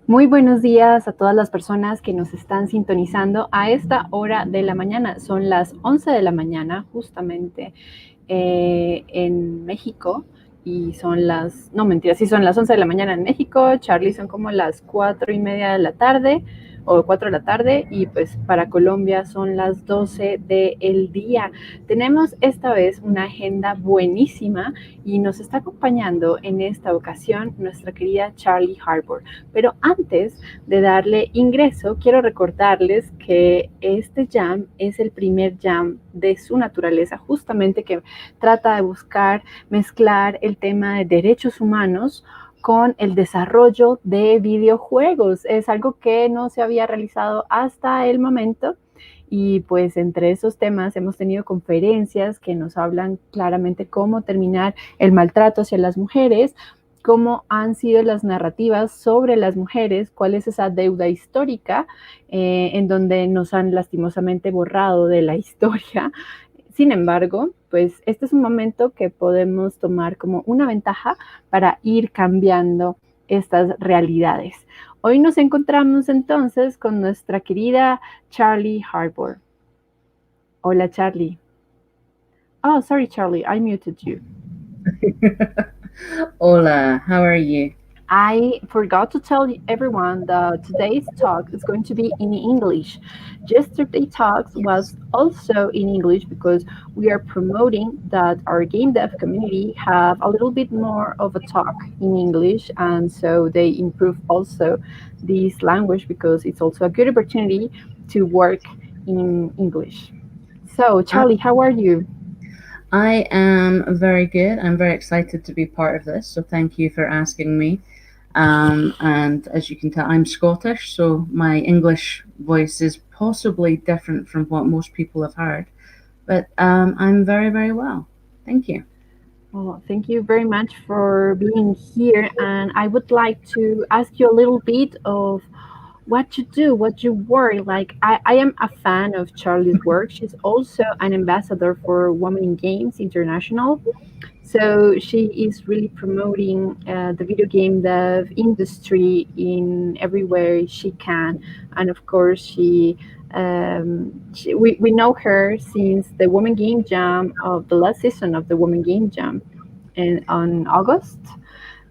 Muy buenos días a todas las personas que nos están sintonizando a esta hora de la mañana. Son las 11 de la mañana justamente en México y son las, no mentira, sí son las 11 de la mañana en México, Charly son como las 4:30 de la tarde o 4 de la tarde y pues para Colombia son las 12 del día. Tenemos esta vez una agenda buenísima y nos está acompañando en esta ocasión nuestra querida Charly Harbour. Pero antes de darle ingreso, quiero recordarles que este jam es el primer jam de su naturaleza, justamente que trata de buscar mezclar el tema de derechos humanos con el desarrollo de videojuegos. Es algo que no se había realizado hasta el momento y pues entre esos temas hemos tenido conferencias que nos hablan claramente cómo terminar el maltrato hacia las mujeres, cómo han sido las narrativas sobre las mujeres, cuál es esa deuda histórica en donde nos han lastimosamente borrado de la historia. Sin embargo, pues este es un momento que podemos tomar como una ventaja para ir cambiando estas realidades. Hoy nos encontramos entonces con nuestra querida Charly Harbour. Hola Charly. Oh, sorry Charly, I muted you. Hola, how are you? I forgot to tell everyone that today's talk is going to be in English. Yesterday talks was also in English because we are promoting that our game dev community have a little bit more of a talk in English, and so they improve also this language because it's also a good opportunity to work in English. So, I, Charly, how are you? I am very good. I'm very excited to be part of this, so thank you for asking me. And as you can tell, I'm Scottish, so my English voice is possibly different from what most people have heard, but I'm very, very well. Thank you. Well, thank you very much for being here. And I would like to ask you a little bit of what you do, what you work. Like, I am a fan of Charlie's work. She's also an ambassador for Women in Games International. So she is really promoting the video game dev industry in everywhere she can. And of course, we know her since the Women Game Jam of the last season of the Women Game Jam on August. Mhm.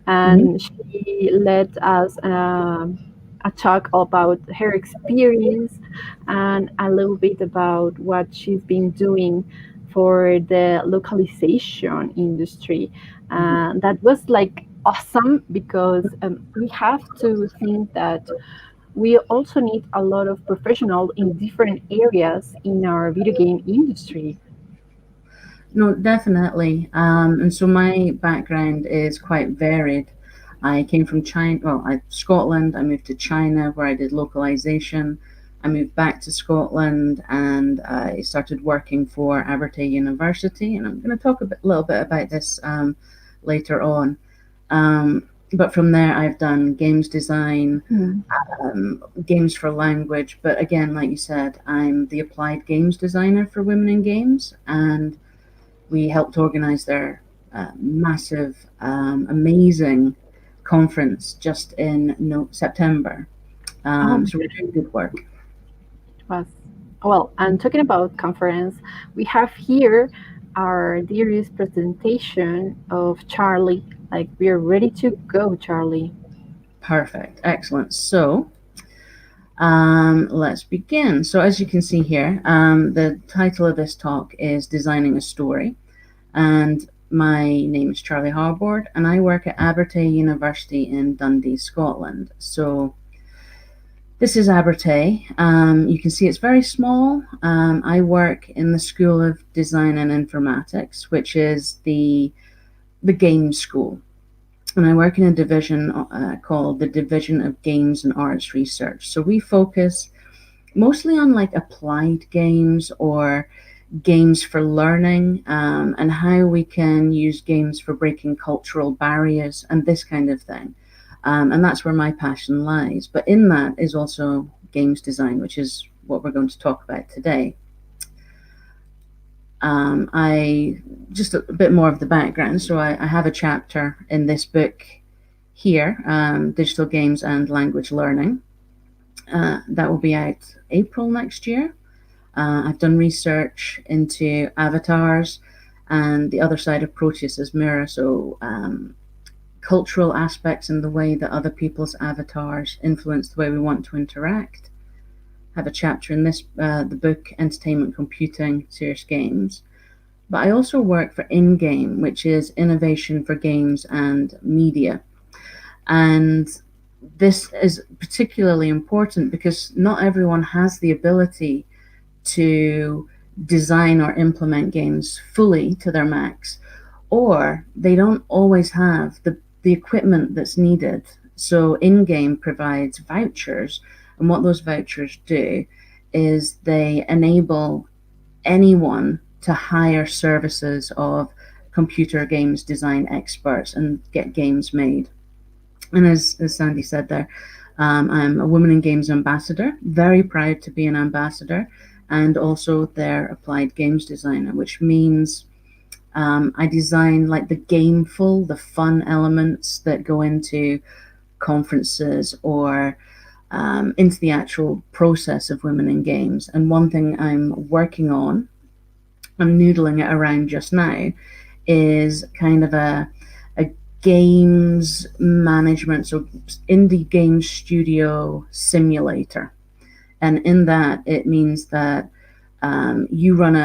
And she led us a talk about her experience and a little bit about what she's been doing for the localization industry. That was like awesome because we have to think that we also need a lot of professionals in different areas in our video game industry. No, definitely. And so my background is quite varied. I came from China, Scotland. I moved to China where I did localization. I moved back to Scotland and I started working for Abertay University. And I'm going to talk little bit about this later on. But from there, I've done games design, Mm. games for language. But again, like you said, I'm the applied games designer for Women in Games. And we helped organize their massive, amazing conference just in September. Oh my So we're doing good work. was well, and talking about conference, we have here our dearest presentation of Charlie. Like we are ready to go, Charlie. Perfect. Excellent. So let's begin. So as you can see here, the title of this talk is Designing a Story. And my name is Charly Harbour, and I work at Abertay University in Dundee, Scotland. So this is Abertay. You can see it's very small. I work in the School of Design and Informatics, which is the game school. And I work in a division called the Division of Games and Arts Research. So we focus mostly on like applied games or games for learning, and how we can use games for breaking cultural barriers and this kind of thing. And that's where my passion lies. But in that is also games design, which is what we're going to talk about today. I just a bit more of the background. So I have a chapter in this book here, Digital Games and Language Learning. That will be out April next year. I've done research into avatars and the other side of Proteus's mirror, so cultural aspects and the way that other people's avatars influence the way we want to interact. I have a chapter in this, the book Entertainment Computing, Serious Games. But I also work for In-Game, which is Innovation for Games and Media. And this is particularly important because not everyone has the ability to design or implement games fully to their max, or they don't always have the equipment that's needed. So In-Game provides vouchers, and what those vouchers do is they enable anyone to hire services of computer games design experts and get games made. And as Sandy said there, I'm a Women in Games ambassador, very proud to be an ambassador, and also their applied games designer, which means I design like the gameful, the fun elements that go into conferences or into the actual process of Women in Games. And one thing I'm working on, I'm noodling it around just now, is kind of a games management, so indie game studio simulator. And in that, it means that you run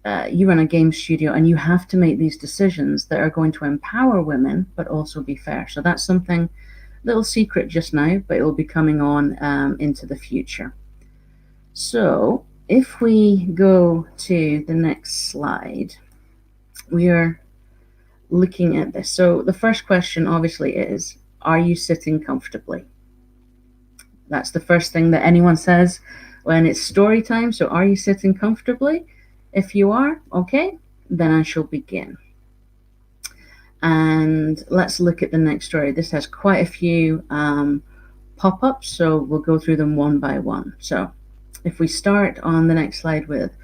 a game studio and you have to make these decisions that are going to empower women, but also be fair. So that's something, little secret just now, but it will be coming on into the future. So if we go to the next slide, we are looking at this. So the first question obviously is, are you sitting comfortably? That's the first thing that anyone says when it's story time. So are you sitting comfortably? If you are, okay, then I shall begin. And let's look at the next story. This has quite a few pop-ups, so we'll go through them one by one. So if we start on the next slide with,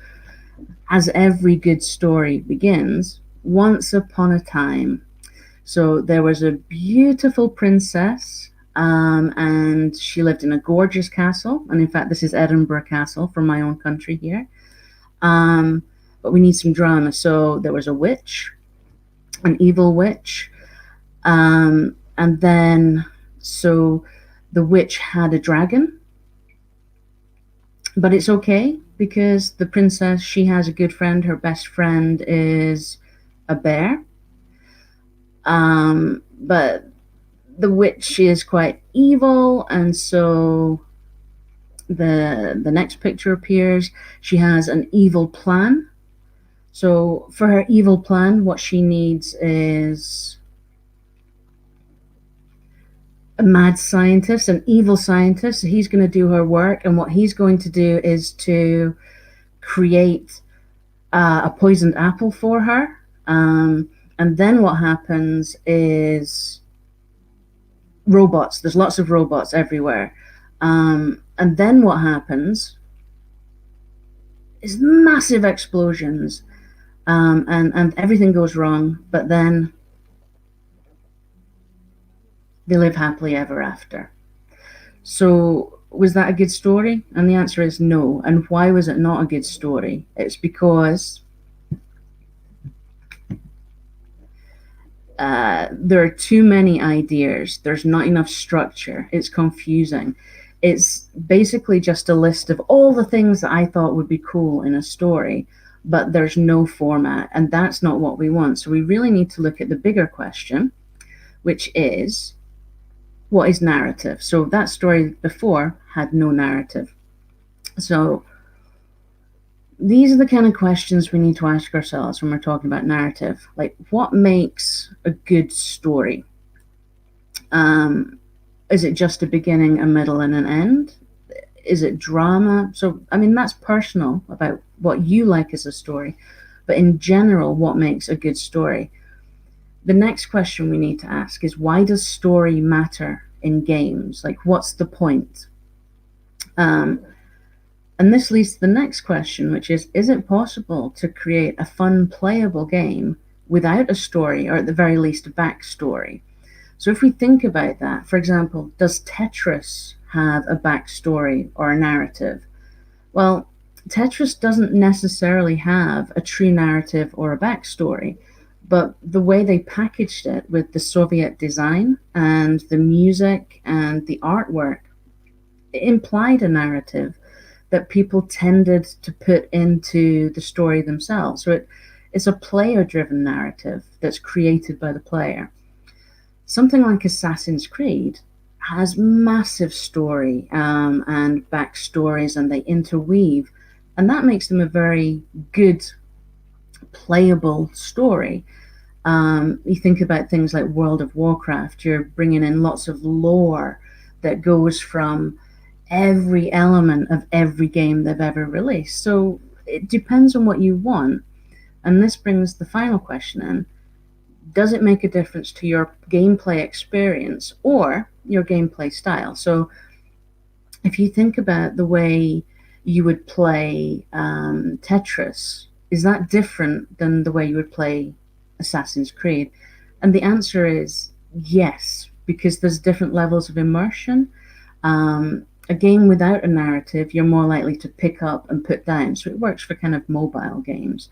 as every good story begins, once upon a time. So there was a beautiful princess, and she lived in a gorgeous castle. And in fact, this is Edinburgh Castle from my own country here. But we need some drama. So there was a witch, an evil witch. And then, so the witch had a dragon. But it's okay because the princess, she has a good friend. Her best friend is a bear. But the witch is quite evil, and so the next picture appears. She has an evil plan. So for her evil plan, what she needs is a mad scientist, an evil scientist. So he's going to do her work, and what he's going to do is to create a poisoned apple for her. And then what happens is robots. There's lots of robots everywhere. And then what happens is massive explosions. And everything goes wrong. But then they live happily ever after. So was that a good story? And the answer is no. And why was it not a good story? It's because there are too many ideas. There's not enough structure. It's confusing. It's basically just a list of all the things that I thought would be cool in a story, but there's no format, and that's not what we want. So we really need to look at the bigger question, which is, what is narrative? So that story before had no narrative. So these are the kind of questions we need to ask ourselves when we're talking about narrative. Like, what makes a good story? Is it just a beginning, a middle, and an end? Is it drama? So, I mean, that's personal about what you like as a story. But in general, what makes a good story? The next question we need to ask is, why does story matter in games? Like, what's the point? And this leads to the next question, which is it possible to create a fun, playable game without a story, or at the very least a backstory? So if we think about that, for example, does Tetris have a backstory or a narrative? Well, Tetris doesn't necessarily have a true narrative or a backstory, but the way they packaged it with the Soviet design and the music and the artwork, it implied a narrative that people tended to put into the story themselves. So it's a player driven narrative that's created by the player. Something like Assassin's Creed has massive story and backstories, and they interweave, and that makes them a very good playable story. You think about things like World of Warcraft, you're bringing in lots of lore that goes from every element of every game they've ever released. So it depends on what you want. And this brings the final question in. Does it make a difference to your gameplay experience or your gameplay style? So if you think about the way you would play Tetris, is that different than the way you would play Assassin's Creed? And the answer is yes, because there's different levels of immersion. A game without a narrative, you're more likely to pick up and put down. So it works for kind of mobile games.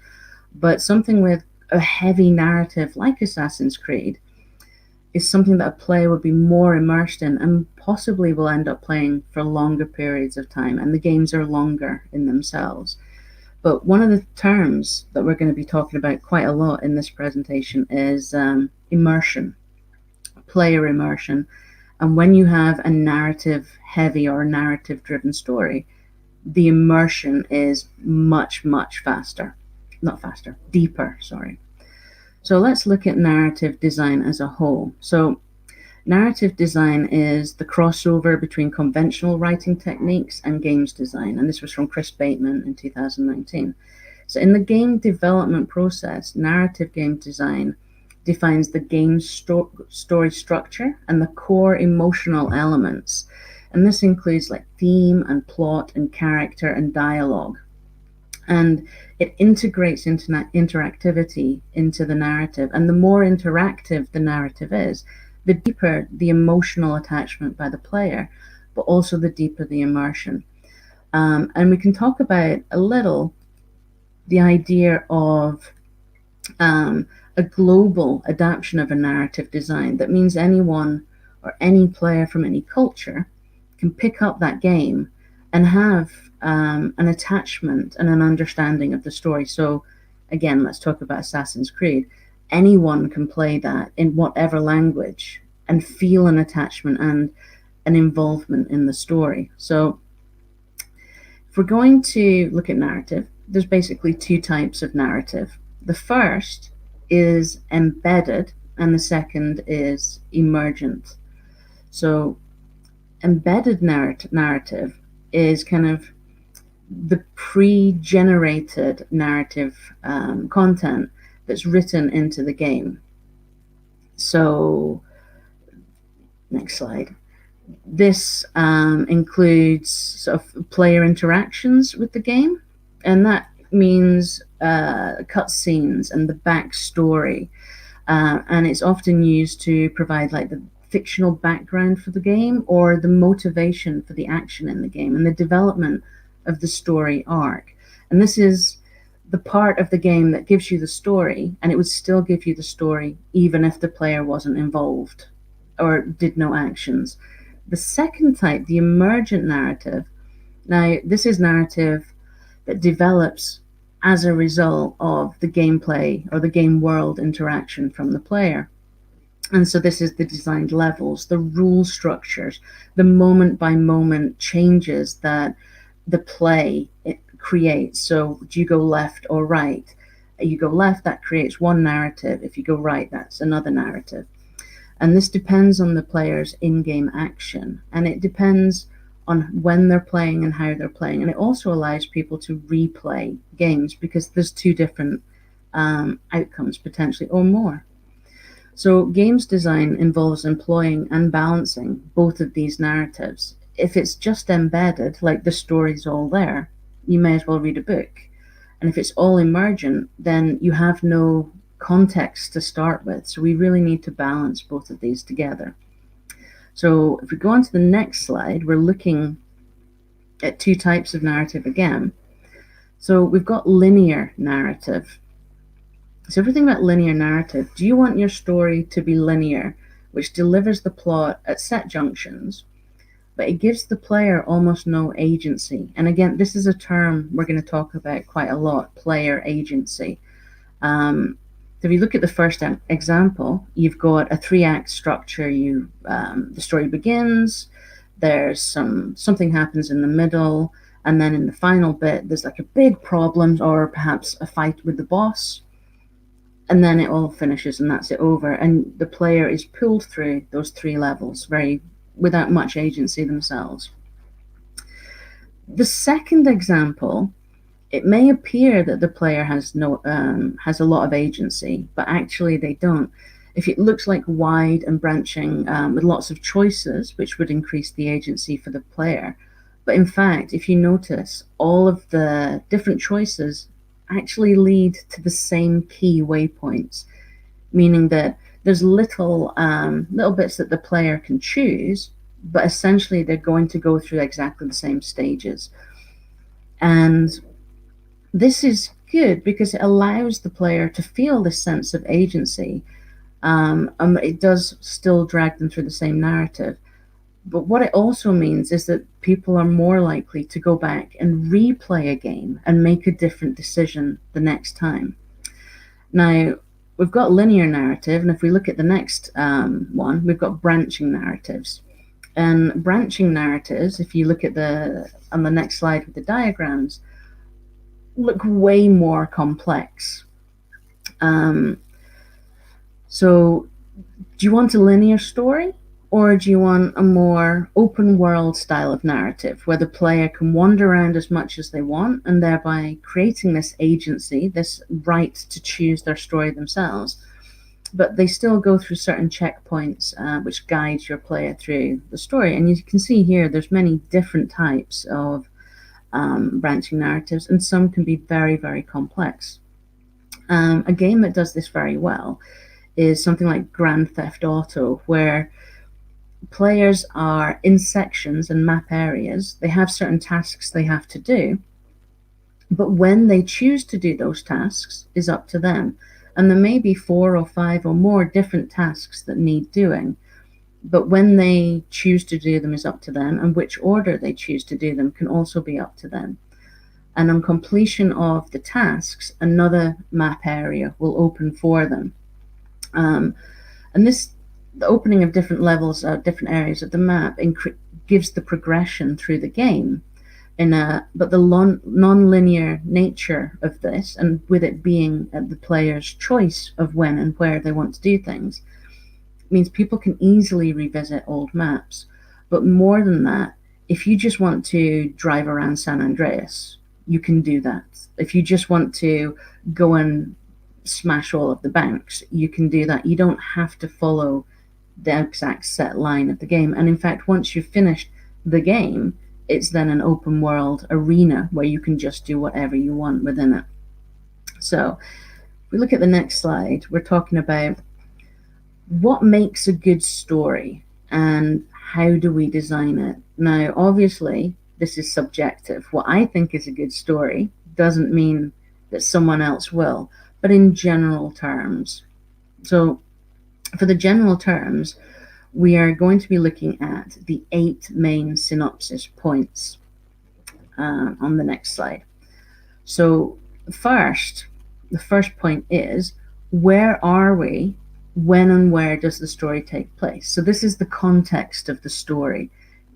But something with a heavy narrative like Assassin's Creed is something that a player would be more immersed in and possibly will end up playing for longer periods of time. And the games are longer in themselves. But one of the terms that we're going to be talking about quite a lot in this presentation is immersion, player immersion. And when you have a narrative heavy or narrative driven story, the immersion is much, much faster. Not faster, deeper, sorry. So let's look at narrative design as a whole. So narrative design is the crossover between conventional writing techniques and games design. And this was from Chris Bateman in 2019. So in the game development process, narrative game design defines the game's story structure and the core emotional elements. And this includes like theme and plot and character and dialogue. And it integrates interactivity into the narrative. And the more interactive the narrative is, the deeper the emotional attachment by the player, but also the deeper the immersion. And we can talk about a little the idea of a global adaptation of a narrative design. That means anyone or any player from any culture can pick up that game and have an attachment and an understanding of the story. So again, let's talk about Assassin's Creed. Anyone can play that in whatever language and feel an attachment and an involvement in the story. So if we're going to look at narrative, there's basically two types of narrative. The first is embedded and the second is emergent. So embedded narrative is kind of the pre-generated narrative content that's written into the game. So next slide. This includes sort of player interactions with the game, and that means cutscenes and the backstory, and it's often used to provide like the fictional background for the game or the motivation for the action in the game and the development of the story arc. And this is the part of the game that gives you the story, and it would still give you the story even if the player wasn't involved or did no actions. The second type, the emergent narrative, now this is narrative that develops as a result of the gameplay or the game world interaction from the player. And so this is the designed levels, the rule structures, the moment by moment changes that the play creates. So do you go left or right? You go left, that creates one narrative. If you go right, that's another narrative. And this depends on the player's in-game action. And it depends on when they're playing and how they're playing. And it also allows people to replay games because there's two different outcomes potentially or more. So games design involves employing and balancing both of these narratives. If it's just embedded, like the story's all there, you may as well read a book. And if it's all emergent, then you have no context to start with. So we really need to balance both of these together. So if we go on to the next slide, we're looking at two types of narrative again. So we've got linear narrative. So everything about linear narrative, do you want your story to be linear, which delivers the plot at set junctions, but it gives the player almost no agency? And again, this is a term we're going to talk about quite a lot, player agency. So if you look at the first example, you've got a 3-act structure. The story begins, there's something happens in the middle, and then in the final bit, there's like a big problem or perhaps a fight with the boss. And then it all finishes and that's it over. And the player is pulled through those 3 levels without much agency themselves. The second example, it may appear that the player has a lot of agency, but actually they don't. If it looks like wide and branching with lots of choices, which would increase the agency for the player. But in fact, if you notice, all of the different choices actually lead to the same key waypoints, meaning that there's little bits that the player can choose, but essentially they're going to go through exactly the same stages. And this is good because it allows the player to feel this sense of agency. It does still drag them through the same narrative. But what it also means is that people are more likely to go back and replay a game and make a different decision the next time. Now, we've got linear narrative, and if we look at the next one, we've got branching narratives. And branching narratives, if you look at on the next slide with the diagrams, look way more complex. So do you want a linear story, or do you want a more open world style of narrative where the player can wander around as much as they want and thereby creating this agency, this right to choose their story themselves, but they still go through certain checkpoints which guide your player through the story? And you can see here there's many different types of branching narratives, and some can be very, very complex. A game that does this very well is something like Grand Theft Auto, where players are in sections and map areas. They have certain tasks they have to do, but when they choose to do those tasks is up to them. And there may be 4 or 5 or more different tasks that need doing, but when they choose to do them is up to them, and which order they choose to do them can also be up to them. And on completion of the tasks, another map area will open for them. And the opening of different levels, different areas of the map gives the progression through the game. But the non-linear nature of this, and with it being the player's choice of when and where they want to do things, means people can easily revisit old maps. But more than that, if you just want to drive around San Andreas, you can do that. If you just want to go and smash all of the banks, you can do that. You don't have to follow the exact set line of the game. And in fact, once you've finished the game, it's then an open world arena where you can just do whatever you want within it. So if we look at the next slide, we're talking about what makes a good story and how do we design it. Now, obviously, this is subjective. What I think is a good story doesn't mean that someone else will, but in general terms. So for the general terms, we are going to be looking at the 8 main synopsis points on the next slide. So the first point is, where are we? When and where does the story take place? So this is the context of the story.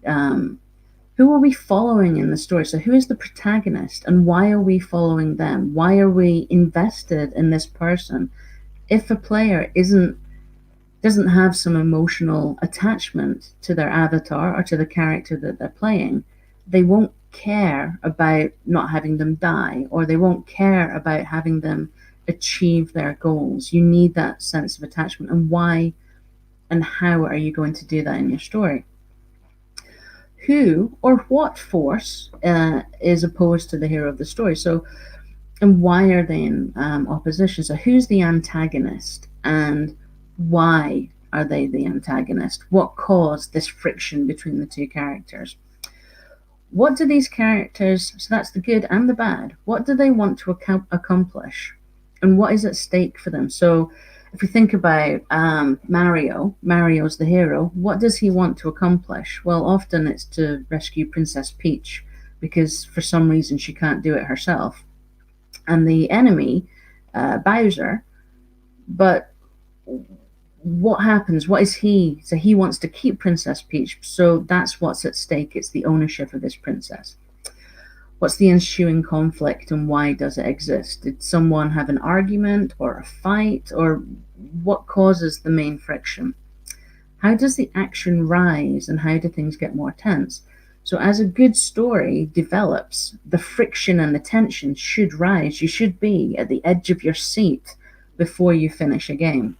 Who are we following in the story? So who is the protagonist and why are we following them? Why are we invested in this person? If a player doesn't have some emotional attachment to their avatar or to the character that they're playing, they won't care about not having them die, or they won't care about having them achieve their goals. You need that sense of attachment. And why and how are you going to do that in your story? Who or what force is opposed to the hero of the story? So And why are they in opposition? So who's the antagonist, and why are they the antagonist? What caused this friction between the two characters? What do these characters, so that's the good and the bad, what do they want to accomplish? And what is at stake for them? So if we think about Mario's the hero. What does he want to accomplish? Well, often it's to rescue Princess Peach, because for some reason she can't do it herself. And the enemy, Bowser, but what happens? What is he? So he wants to keep Princess Peach, so that's what's at stake. It's the ownership of this princess. What's the ensuing conflict, and why does it exist? Did someone have an argument or a fight, or what causes the main friction? How does the action rise, and how do things get more tense? So as a good story develops, the friction and the tension should rise. You should be at the edge of your seat before you finish a game.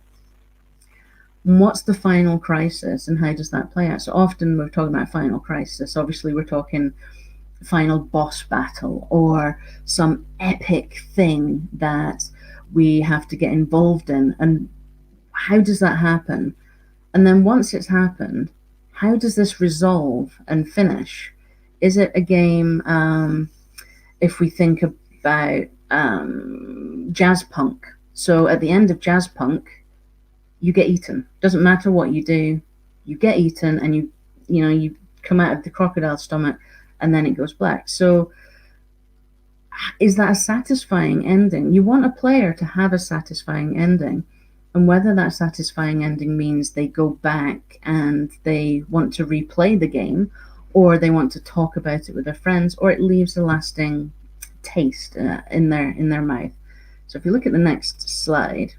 And what's the final crisis, and how does that play out? So often we're talking about final crisis. Obviously, we're talking final boss battle or some epic thing that we have to get involved in. And how does that happen? And then once it's happened, how does this resolve and finish? Is it a game, if we think about jazz punk? So at the end of jazz punk, you get eaten. Doesn't matter what you do, you get eaten, and you come out of the crocodile's stomach, and then it goes black. So is that a satisfying ending? You want a player to have a satisfying ending. And whether that satisfying ending means they go back and they want to replay the game, or they want to talk about it with their friends, or it leaves a lasting taste in their mouth. So if you look at the next slide,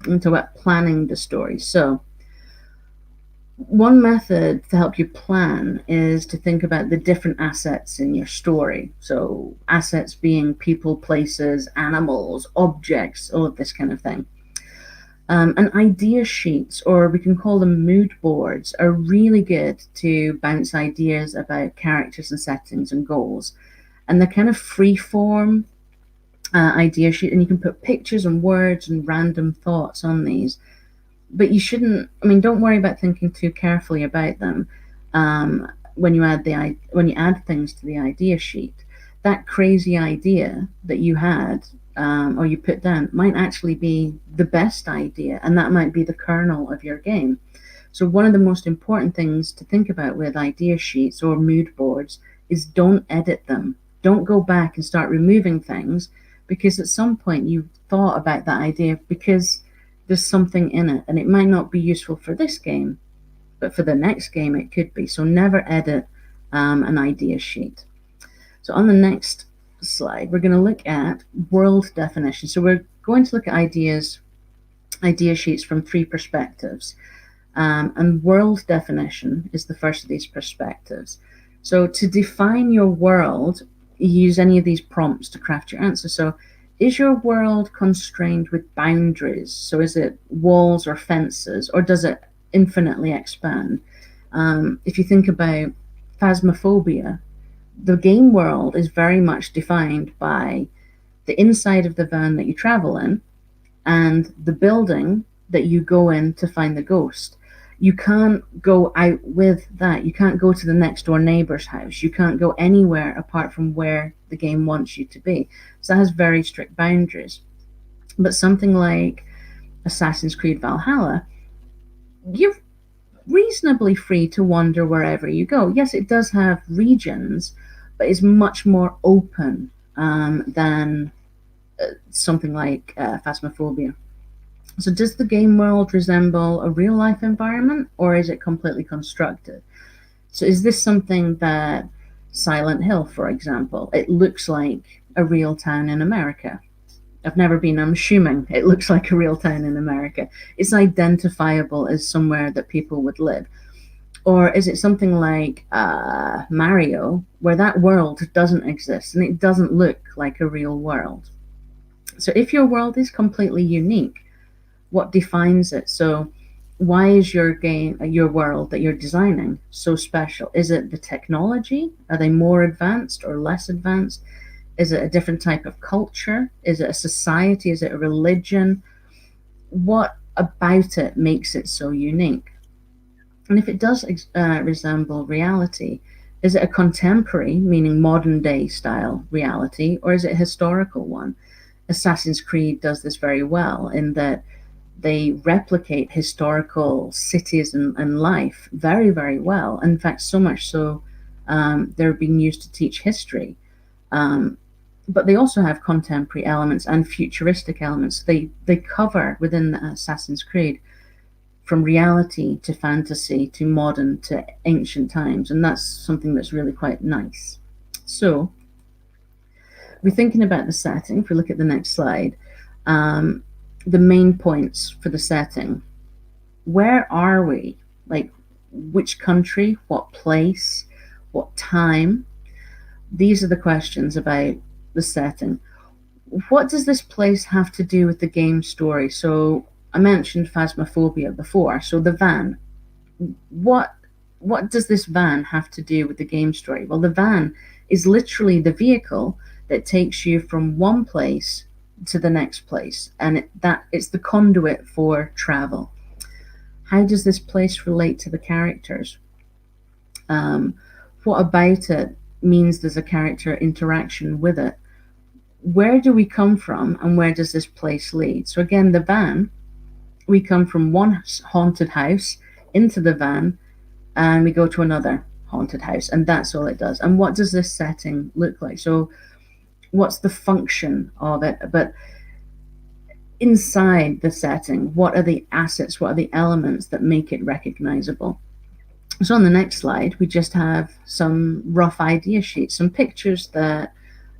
I'm going to talk about planning the story. So one method to help you plan is to think about the different assets in your story. So assets being people, places, animals, objects, all of this kind of thing. And idea sheets, or we can call them mood boards, are really good to bounce ideas about characters and settings and goals. And they're kind of free form idea sheet, and you can put pictures and words and random thoughts on these. But you shouldn't, don't worry about thinking too carefully about them. When you add things to the idea sheet, that crazy idea that you had or you put down might actually be the best idea, and that might be the kernel of your game. So one of the most important things to think about with idea sheets or mood boards is don't edit them. Don't go back and start removing things, because at some point you've thought about that idea because there's something in it, and it might not be useful for this game, but for the next game it could be. So never edit an idea sheet. So on the next slide, we're going to look at world definition. So we're going to look at idea sheets from three perspectives. And world definition is the first of these perspectives. So to define your world, you use any of these prompts to craft your answer. So is your world constrained with boundaries? So is it walls or fences, or does it infinitely expand? If you think about Phasmophobia, the game world is very much defined by the inside of the van that you travel in and the building that you go in to find the ghost. You can't go out with that. You can't go to the next door neighbor's house. You can't go anywhere apart from where the game wants you to be. So that has very strict boundaries. But something like Assassin's Creed Valhalla, you're reasonably free to wander wherever you go. Yes, it does have regions, but it's much more open than something like Phasmophobia. So does the game world resemble a real life environment, or is it completely constructed? So is this something that Silent Hill, for example, it looks like a real town in America? I've never been, I'm assuming it looks like a real town in America. It's identifiable as somewhere that people would live. Or is it something like Mario, where that world doesn't exist and it doesn't look like a real world? So if your world is completely unique, what defines it? So why is your world that you're designing so special? Is it the technology? Are they more advanced or less advanced? Is it a different type of culture? Is it a society? Is it a religion? What about it makes it so unique? And if it does resemble reality, is it a contemporary, meaning modern day style reality, or is it a historical one? Assassin's Creed does this very well in that they replicate historical cities and life very, very well. In fact, so much so they're being used to teach history. But they also have contemporary elements and futuristic elements. They cover within Assassin's Creed from reality to fantasy to modern to ancient times, and that's something that's really quite nice. So we're thinking about the setting. If we look at the next slide, the main points for the setting. Where are we? Like, which country, what place, what time? These are the questions about the setting. What does this place have to do with the game story? So I mentioned phasmophobia before. So the van, what does this van have to do with the game story? Well, the van is literally the vehicle that takes you from one place to the next place, and it's the conduit for travel. How does this place relate to the characters? What about it means there's a character interaction with it? Where do we come from, and where does this place lead? So again, the van, we come from one haunted house into the van, and we go to another haunted house, and that's all it does. And what does this setting look like? So what's the function of it? But inside the setting, what are the assets, what are the elements that make it recognizable? So on the next slide, we just have some rough idea sheets, some pictures that,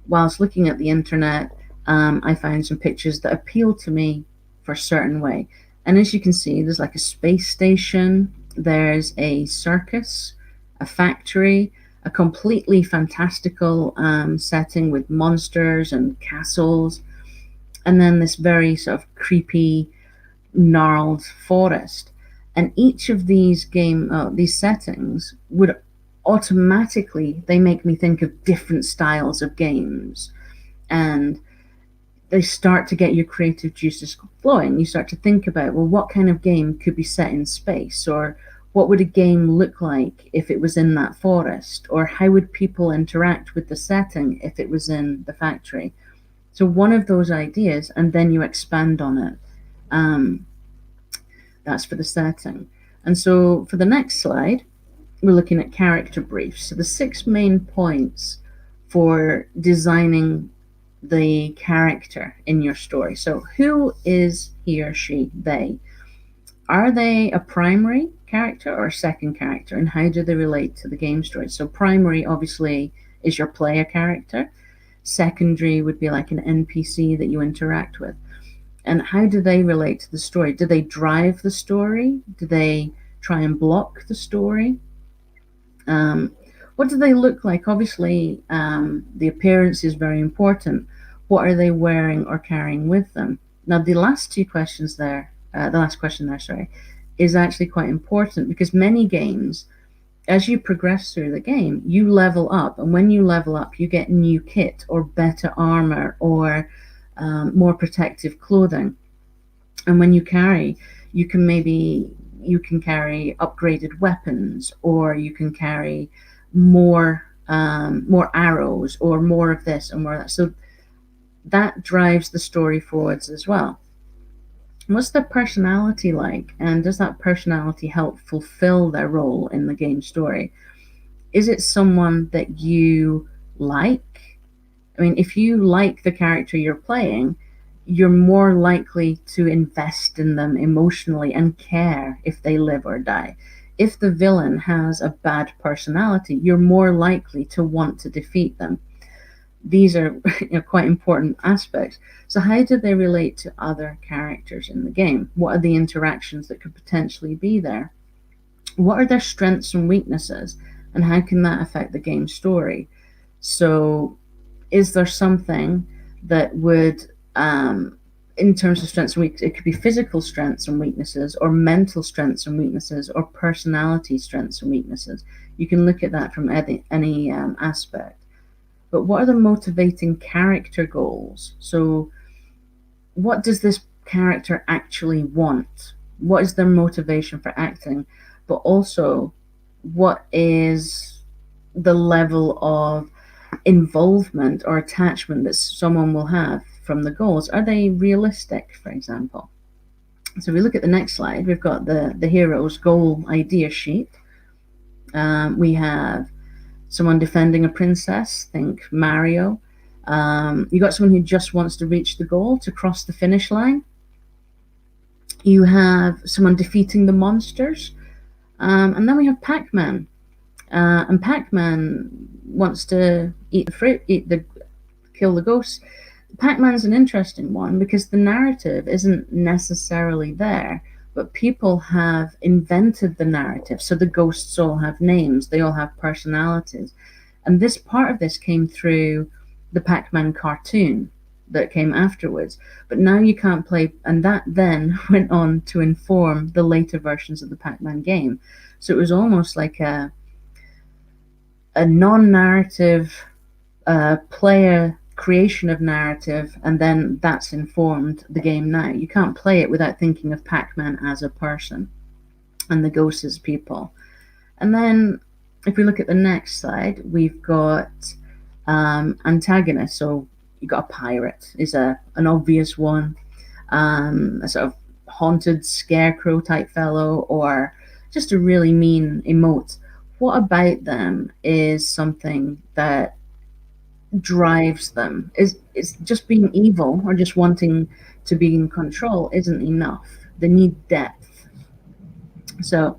whilst looking at the internet, I found some pictures that appeal to me for a certain way. And as you can see, there's like a space station, there's a circus, a factory, a completely fantastical setting with monsters and castles, and then this very sort of creepy, gnarled forest. And each of these these settings would automatically, they make me think of different styles of games, and they start to get your creative juices flowing. You start to think about, well, what kind of game could be set in space, or what would a game look like if it was in that forest, or how would people interact with the setting if it was in the factory? So one of those ideas, and then you expand on it. That's for the setting. And so for the next slide, we're looking at character briefs. So the 6 main points for designing the character in your story. So who is he or she, they? Are they a primary character or a second character, and how do they relate to the game story? So primary, obviously, is your player character. Secondary would be like an NPC that you interact with. And how do they relate to the story? Do they drive the story? Do they try and block the story? What do they look like? Obviously, the appearance is very important. What are they wearing or carrying with them? Now, the last question there, is actually quite important, because many games, as you progress through the game, you level up, and when you level up, you get new kit or better armor or more protective clothing. And when you carry, you can carry upgraded weapons, or you can carry more arrows, or more of this and more of that. So that drives the story forwards as well. What's their personality like, and does that personality help fulfill their role in the game story? Is it someone that you like? I mean, if you like the character you're playing, you're more likely to invest in them emotionally and care if they live or die. If the villain has a bad personality, you're more likely to want to defeat them. These are quite important aspects. So how do they relate to other characters in the game? What are the interactions that could potentially be there? What are their strengths and weaknesses, and how can that affect the game story? So is there something that would, in terms of strengths and weaknesses, it could be physical strengths and weaknesses, or mental strengths and weaknesses, or personality strengths and weaknesses. You can look at that from any aspect. but what are the motivating character goals? So what does this character actually want? What is their motivation for acting? But also, what is the level of involvement or attachment that someone will have from the goals? Are they realistic, for example? So if we look at the next slide, we've got the hero's goal idea sheet. We have someone defending a princess, think Mario. You got someone who just wants to reach the goal, to cross the finish line. You have someone defeating the monsters. And then we have Pac-Man. And Pac-Man wants to eat the fruit, kill the ghosts. Pac-Man's an interesting one because the narrative isn't necessarily there, but people have invented the narrative. So the ghosts all have names, they all have personalities. And this part of this came through the Pac-Man cartoon that came afterwards. But now you can't play, and that then went on to inform the later versions of the Pac-Man game. So it was almost like a non-narrative player creation of narrative, and then that's informed the game now. You can't play it without thinking of Pac-Man as a person and the ghosts as people. And then if we look at the next slide, we've got antagonists. So you've got a pirate is an obvious one, a sort of haunted scarecrow type fellow, or just a really mean emote. What about them is something that drives them? Is just being evil or just wanting to be in control isn't enough. They need depth. So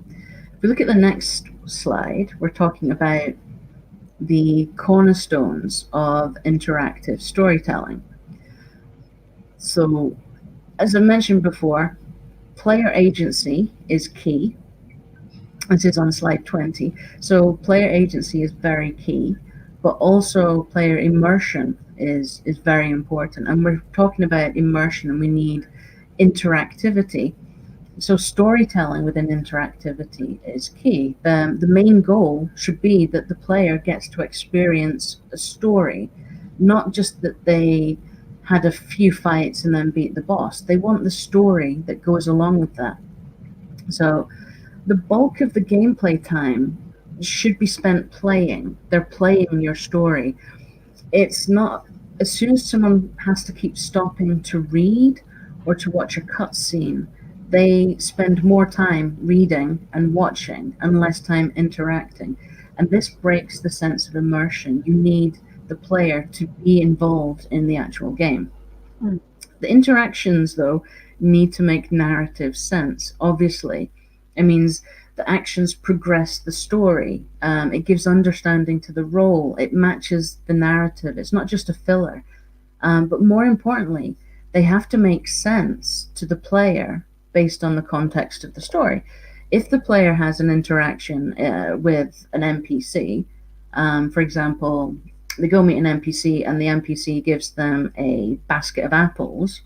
if we look at the next slide, we're talking about the cornerstones of interactive storytelling. So as I mentioned before, player agency is key. This is on slide 20. So player agency is very key, but also player immersion is very important. And we're talking about immersion, and we need interactivity. So storytelling within interactivity is key. The main goal should be that the player gets to experience a story, not just that they had a few fights and then beat the boss. They want the story that goes along with that. So the bulk of the gameplay time should be spent playing. They're playing your story. It's not, as soon as someone has to keep stopping to read or to watch a cutscene, they spend more time reading and watching and less time interacting. And this breaks the sense of immersion. You need the player to be involved in the actual game. The interactions, though, need to make narrative sense, obviously. It means the actions progress the story. It gives understanding to the role. It matches the narrative. It's not just a filler. But more importantly, they have to make sense to the player based on the context of the story. If the player has an interaction with an NPC, for example, they go meet an NPC and the NPC gives them a basket of apples,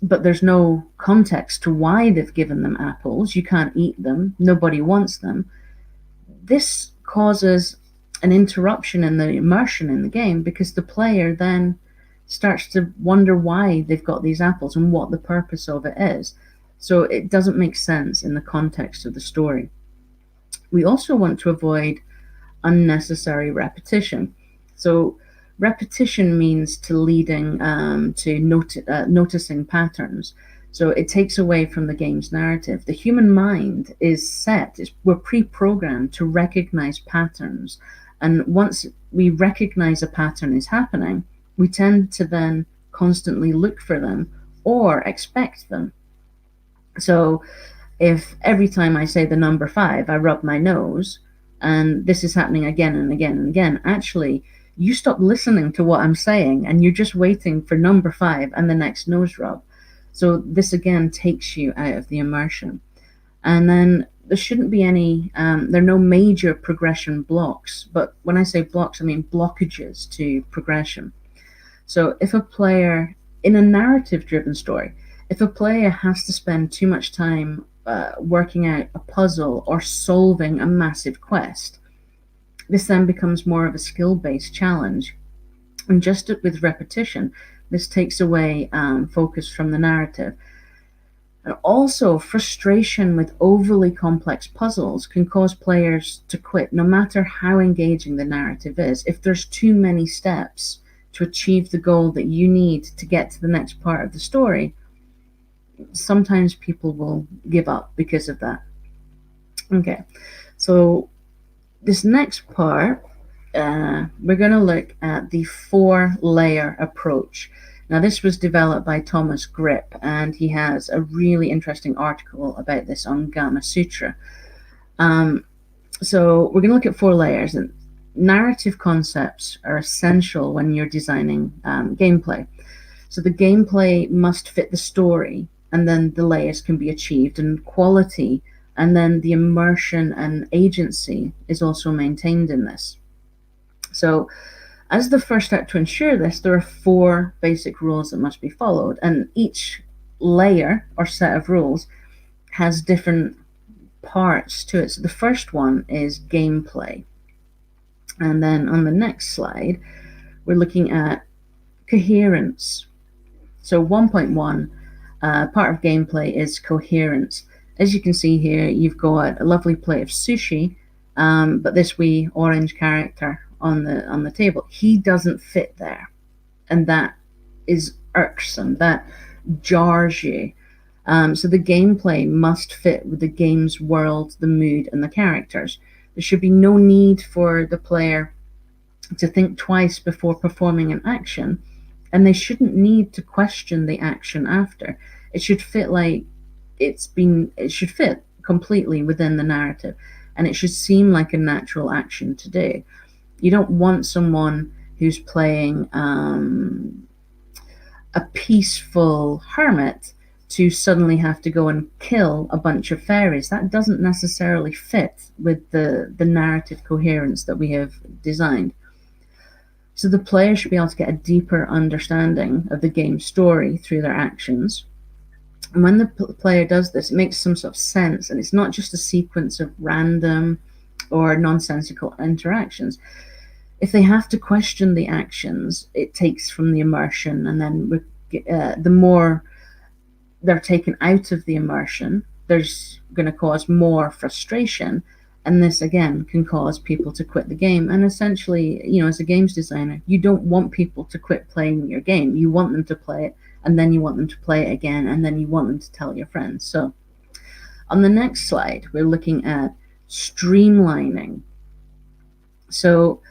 but there's no context to why they've given them apples. You can't eat them. Nobody wants them. This causes an interruption in the immersion in the game because the player then starts to wonder why they've got these apples and what the purpose of it is. So it doesn't make sense in the context of the story. We also want to avoid unnecessary repetition. So repetition means to leading to noticing patterns. So it takes away from the game's narrative. The human mind is set, we're pre-programmed to recognize patterns. And once we recognize a pattern is happening, we tend to then constantly look for them or expect them. So if every time I say the number 5, I rub my nose, and this is happening again and again and again, actually, you stop listening to what I'm saying and you're just waiting for number 5 and the next nose rub. So this again takes you out of the immersion. And then there shouldn't be any, there are no major progression blocks. But when I say blocks, I mean blockages to progression. So if a player, in a narrative-driven story, if a player has to spend too much time working out a puzzle or solving a massive quest, this then becomes more of a skill-based challenge. And just with repetition, this takes away focus from the narrative. And also, frustration with overly complex puzzles can cause players to quit, no matter how engaging the narrative is. If there's too many steps to achieve the goal that you need to get to the next part of the story, sometimes people will give up because of that. Okay, so this next part, we're going to look at the 4-layer approach. Now, this was developed by Thomas Grip, and he has a really interesting article about this on Gama Sutra. So we're going to look at 4 layers, and narrative concepts are essential when you're designing gameplay. So the gameplay must fit the story, and then the layers can be achieved, and quality, and then the immersion and agency is also maintained in this. So as the first step to ensure this, there are 4 basic rules that must be followed, and each layer or set of rules has different parts to it. So the first one is gameplay. And then on the next slide, we're looking at coherence. So 1.1, part of gameplay is coherence. As you can see here, you've got a lovely plate of sushi, but this wee orange character on the table, he doesn't fit there, and that is irksome. That jars you. So the gameplay must fit with the game's world, the mood, and the characters. There should be no need for the player to think twice before performing an action, and they shouldn't need to question the action after. It should fit like it should fit completely within the narrative, and it should seem like a natural action to do. You don't want someone who's playing a peaceful hermit to suddenly have to go and kill a bunch of fairies. That doesn't necessarily fit with the narrative coherence that we have designed. So the player should be able to get a deeper understanding of the game's story through their actions. And when the player does this, it makes some sort of sense, and it's not just a sequence of random or nonsensical interactions. If they have to question the actions, it takes from the immersion, and then the more they're taken out of the immersion, there's going to cause more frustration, and this again can cause people to quit the game. And essentially, as a games designer, you don't want people to quit playing your game. You want them to play it, and then you want them to play it again, and then you want them to tell your friends. So on the next slide, we're looking at streamlining. So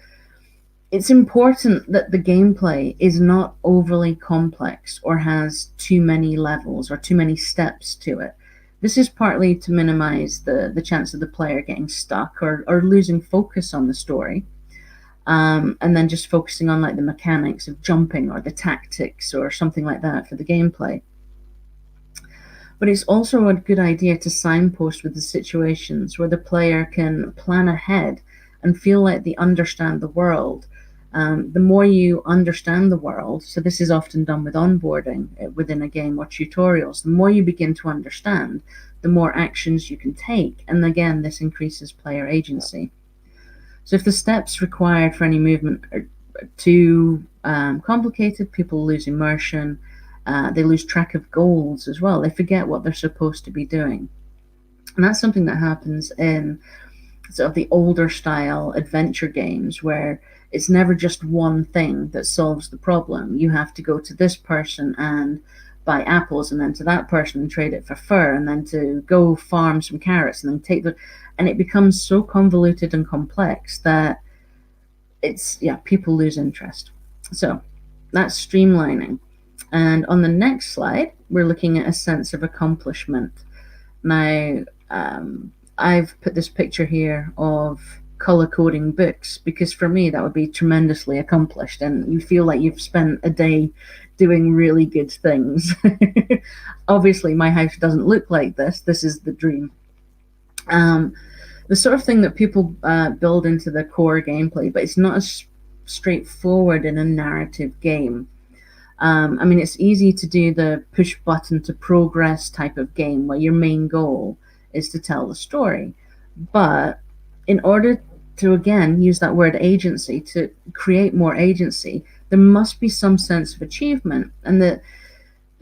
it's important that the gameplay is not overly complex or has too many levels or too many steps to it. This is partly to minimize the chance of the player getting stuck or losing focus on the story, and then just focusing on like the mechanics of jumping or the tactics or something like that for the gameplay. But it's also a good idea to signpost with the situations where the player can plan ahead and feel like they understand the world. The more you understand the world, so this is often done with onboarding within a game or tutorials, the more you begin to understand, the more actions you can take. And again, this increases player agency. So if the steps required for any movement are too complicated, people lose immersion. They lose track of goals as well. They forget what they're supposed to be doing. And that's something that happens in sort of the older style adventure games, where it's never just one thing that solves the problem. You have to go to this person and buy apples, and then to that person and trade it for fur, and then to go farm some carrots and then take the, and it becomes so convoluted and complex that people lose interest. So that's streamlining. And on the next slide, we're looking at a sense of accomplishment. Now, I've put this picture here of color coding books, because for me that would be tremendously accomplished, and you feel like you've spent a day doing really good things. Obviously my house doesn't look like this. This is the dream. The sort of thing that people build into the core gameplay, but it's not as straightforward in a narrative game. I mean, it's easy to do the push button to progress type of game where your main goal is to tell the story. But in order to, again, use that word agency, to create more agency, there must be some sense of achievement, and the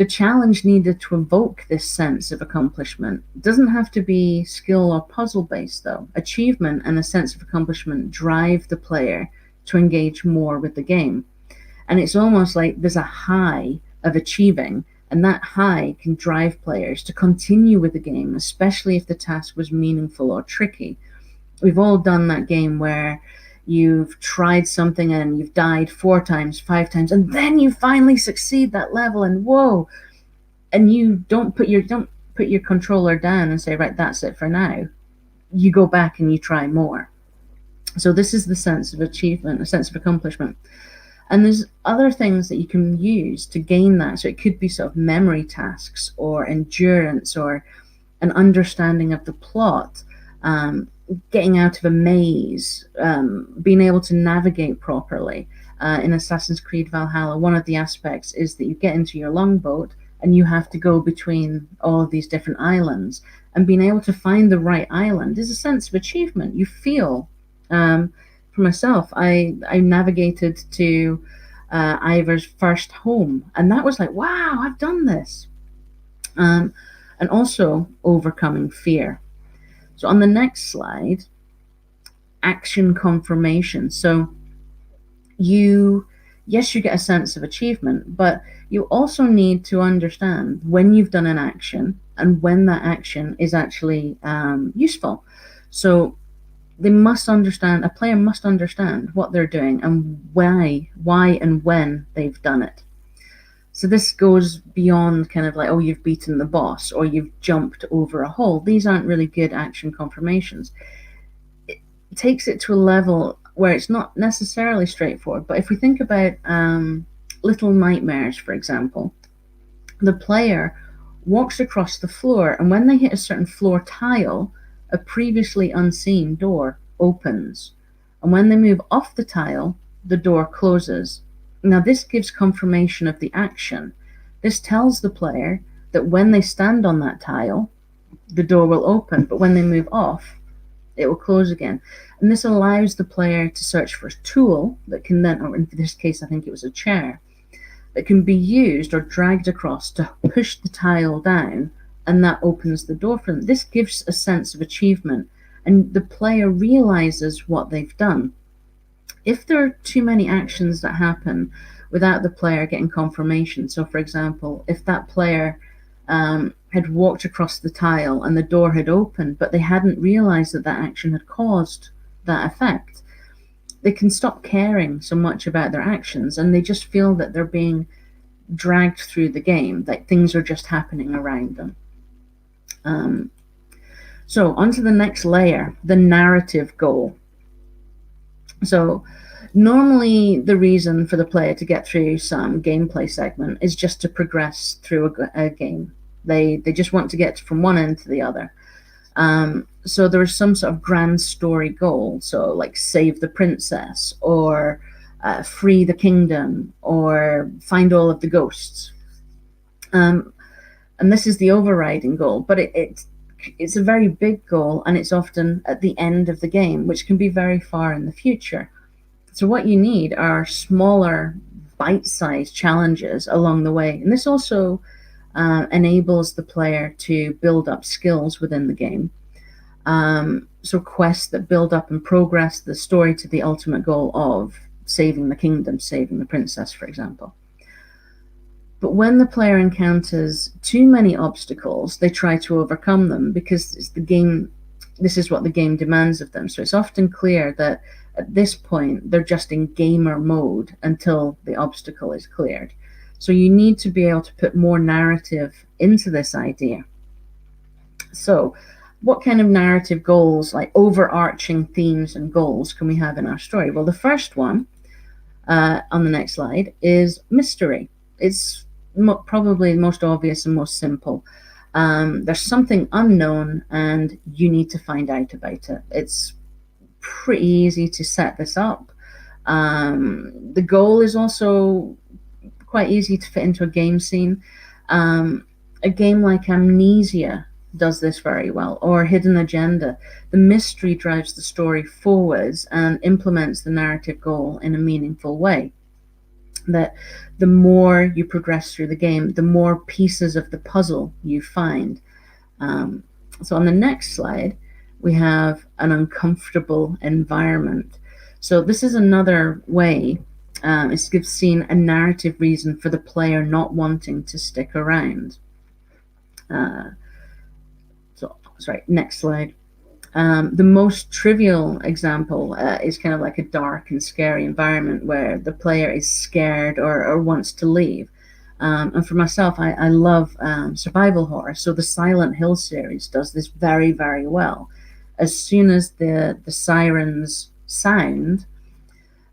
challenge needed to evoke this sense of accomplishment. It doesn't have to be skill or puzzle based, though. Achievement and a sense of accomplishment drive the player to engage more with the game. And it's almost like there's a high of achieving, and that high can drive players to continue with the game, especially if the task was meaningful or tricky. We've all done that game where you've tried something and you've died 4 times, 5 times, and then you finally succeed that level, and whoa, and you don't put your controller down and say, right, that's it for now. You go back and you try more. So this is the sense of achievement, a sense of accomplishment. And there's other things that you can use to gain that. So it could be sort of memory tasks or endurance or an understanding of the plot, getting out of a maze, being able to navigate properly. In Assassin's Creed Valhalla, one of the aspects is that you get into your longboat and you have to go between all of these different islands. And being able to find the right island is a sense of achievement. You feel, for myself, I navigated to Ivor's first home, and that was like, wow, I've done this. And also overcoming fear. So on the next slide, action confirmation. So you get a sense of achievement, but you also need to understand when you've done an action and when that action is actually useful. So a player must understand what they're doing and why and when they've done it. So this goes beyond kind of like, oh, you've beaten the boss or you've jumped over a hole. These aren't really good action confirmations. It takes it to a level where it's not necessarily straightforward. But if we think about Little Nightmares, for example, the player walks across the floor, and when they hit a certain floor tile, a previously unseen door opens. And when they move off the tile, the door closes. Now, this gives confirmation of the action. This tells the player that when they stand on that tile, the door will open, but when they move off, it will close again. And this allows the player to search for a tool that can then, or in this case, I think it was a chair, that can be used or dragged across to push the tile down, and that opens the door for them. This gives a sense of achievement, and the player realizes what they've done. If there are too many actions that happen without the player getting confirmation, so for example, if that player had walked across the tile and the door had opened, but they hadn't realized that that action had caused that effect, they can stop caring so much about their actions, and they just feel that they're being dragged through the game, that things are just happening around them. So on to the next layer, the narrative goal. So normally the reason for the player to get through some gameplay segment is just to progress through a game. They just want to get from one end to the other. So there is some sort of grand story goal. So like save the princess, or free the kingdom, or find all of the ghosts. And this is the overriding goal, but it's a very big goal, and it's often at the end of the game, which can be very far in the future. So what you need are smaller, bite-sized challenges along the way. And this also enables the player to build up skills within the game. So quests that build up and progress the story to the ultimate goal of saving the kingdom, saving the princess, for example. But when the player encounters too many obstacles, they try to overcome them because it's the game. This is what the game demands of them. So it's often clear that at this point, they're just in gamer mode until the obstacle is cleared. So you need to be able to put more narrative into this idea. So what kind of narrative goals, like overarching themes and goals, can we have in our story? Well, the first one on the next slide is mystery. It's probably the most obvious and most simple. There's something unknown and you need to find out about it. It's pretty easy to set this up. The goal is also quite easy to fit into a game scene. A game like Amnesia does this very well, or Hidden Agenda. The mystery drives the story forwards and implements the narrative goal in a meaningful way. that the more you progress through the game, the more pieces of the puzzle you find. So on the next slide, we have an uncomfortable environment. So this is another way, it gives scene a narrative reason for the player not wanting to stick around. Sorry, next slide. The most trivial example is kind of like a dark and scary environment where the player is scared or wants to leave. And for myself, I love survival horror. So the Silent Hill series does this very, very well. As soon as the sirens sound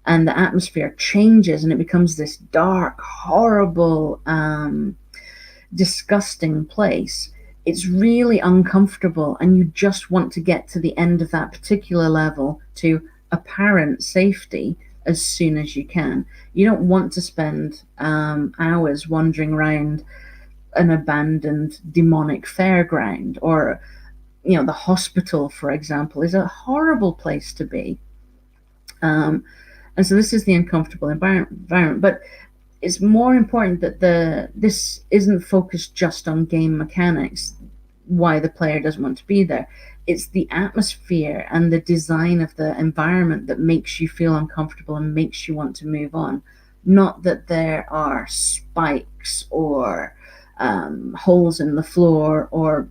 and the atmosphere changes and it becomes this dark, horrible, disgusting place, it's really uncomfortable and you just want to get to the end of that particular level to apparent safety as soon as you can. You don't want to spend hours wandering around an abandoned demonic fairground, or the hospital, for example, is a horrible place to be. And so this is the uncomfortable environment, but it's more important that this isn't focused just on game mechanics, why the player doesn't want to be there. It's the atmosphere and the design of the environment that makes you feel uncomfortable and makes you want to move on. Not that there are spikes or holes in the floor, or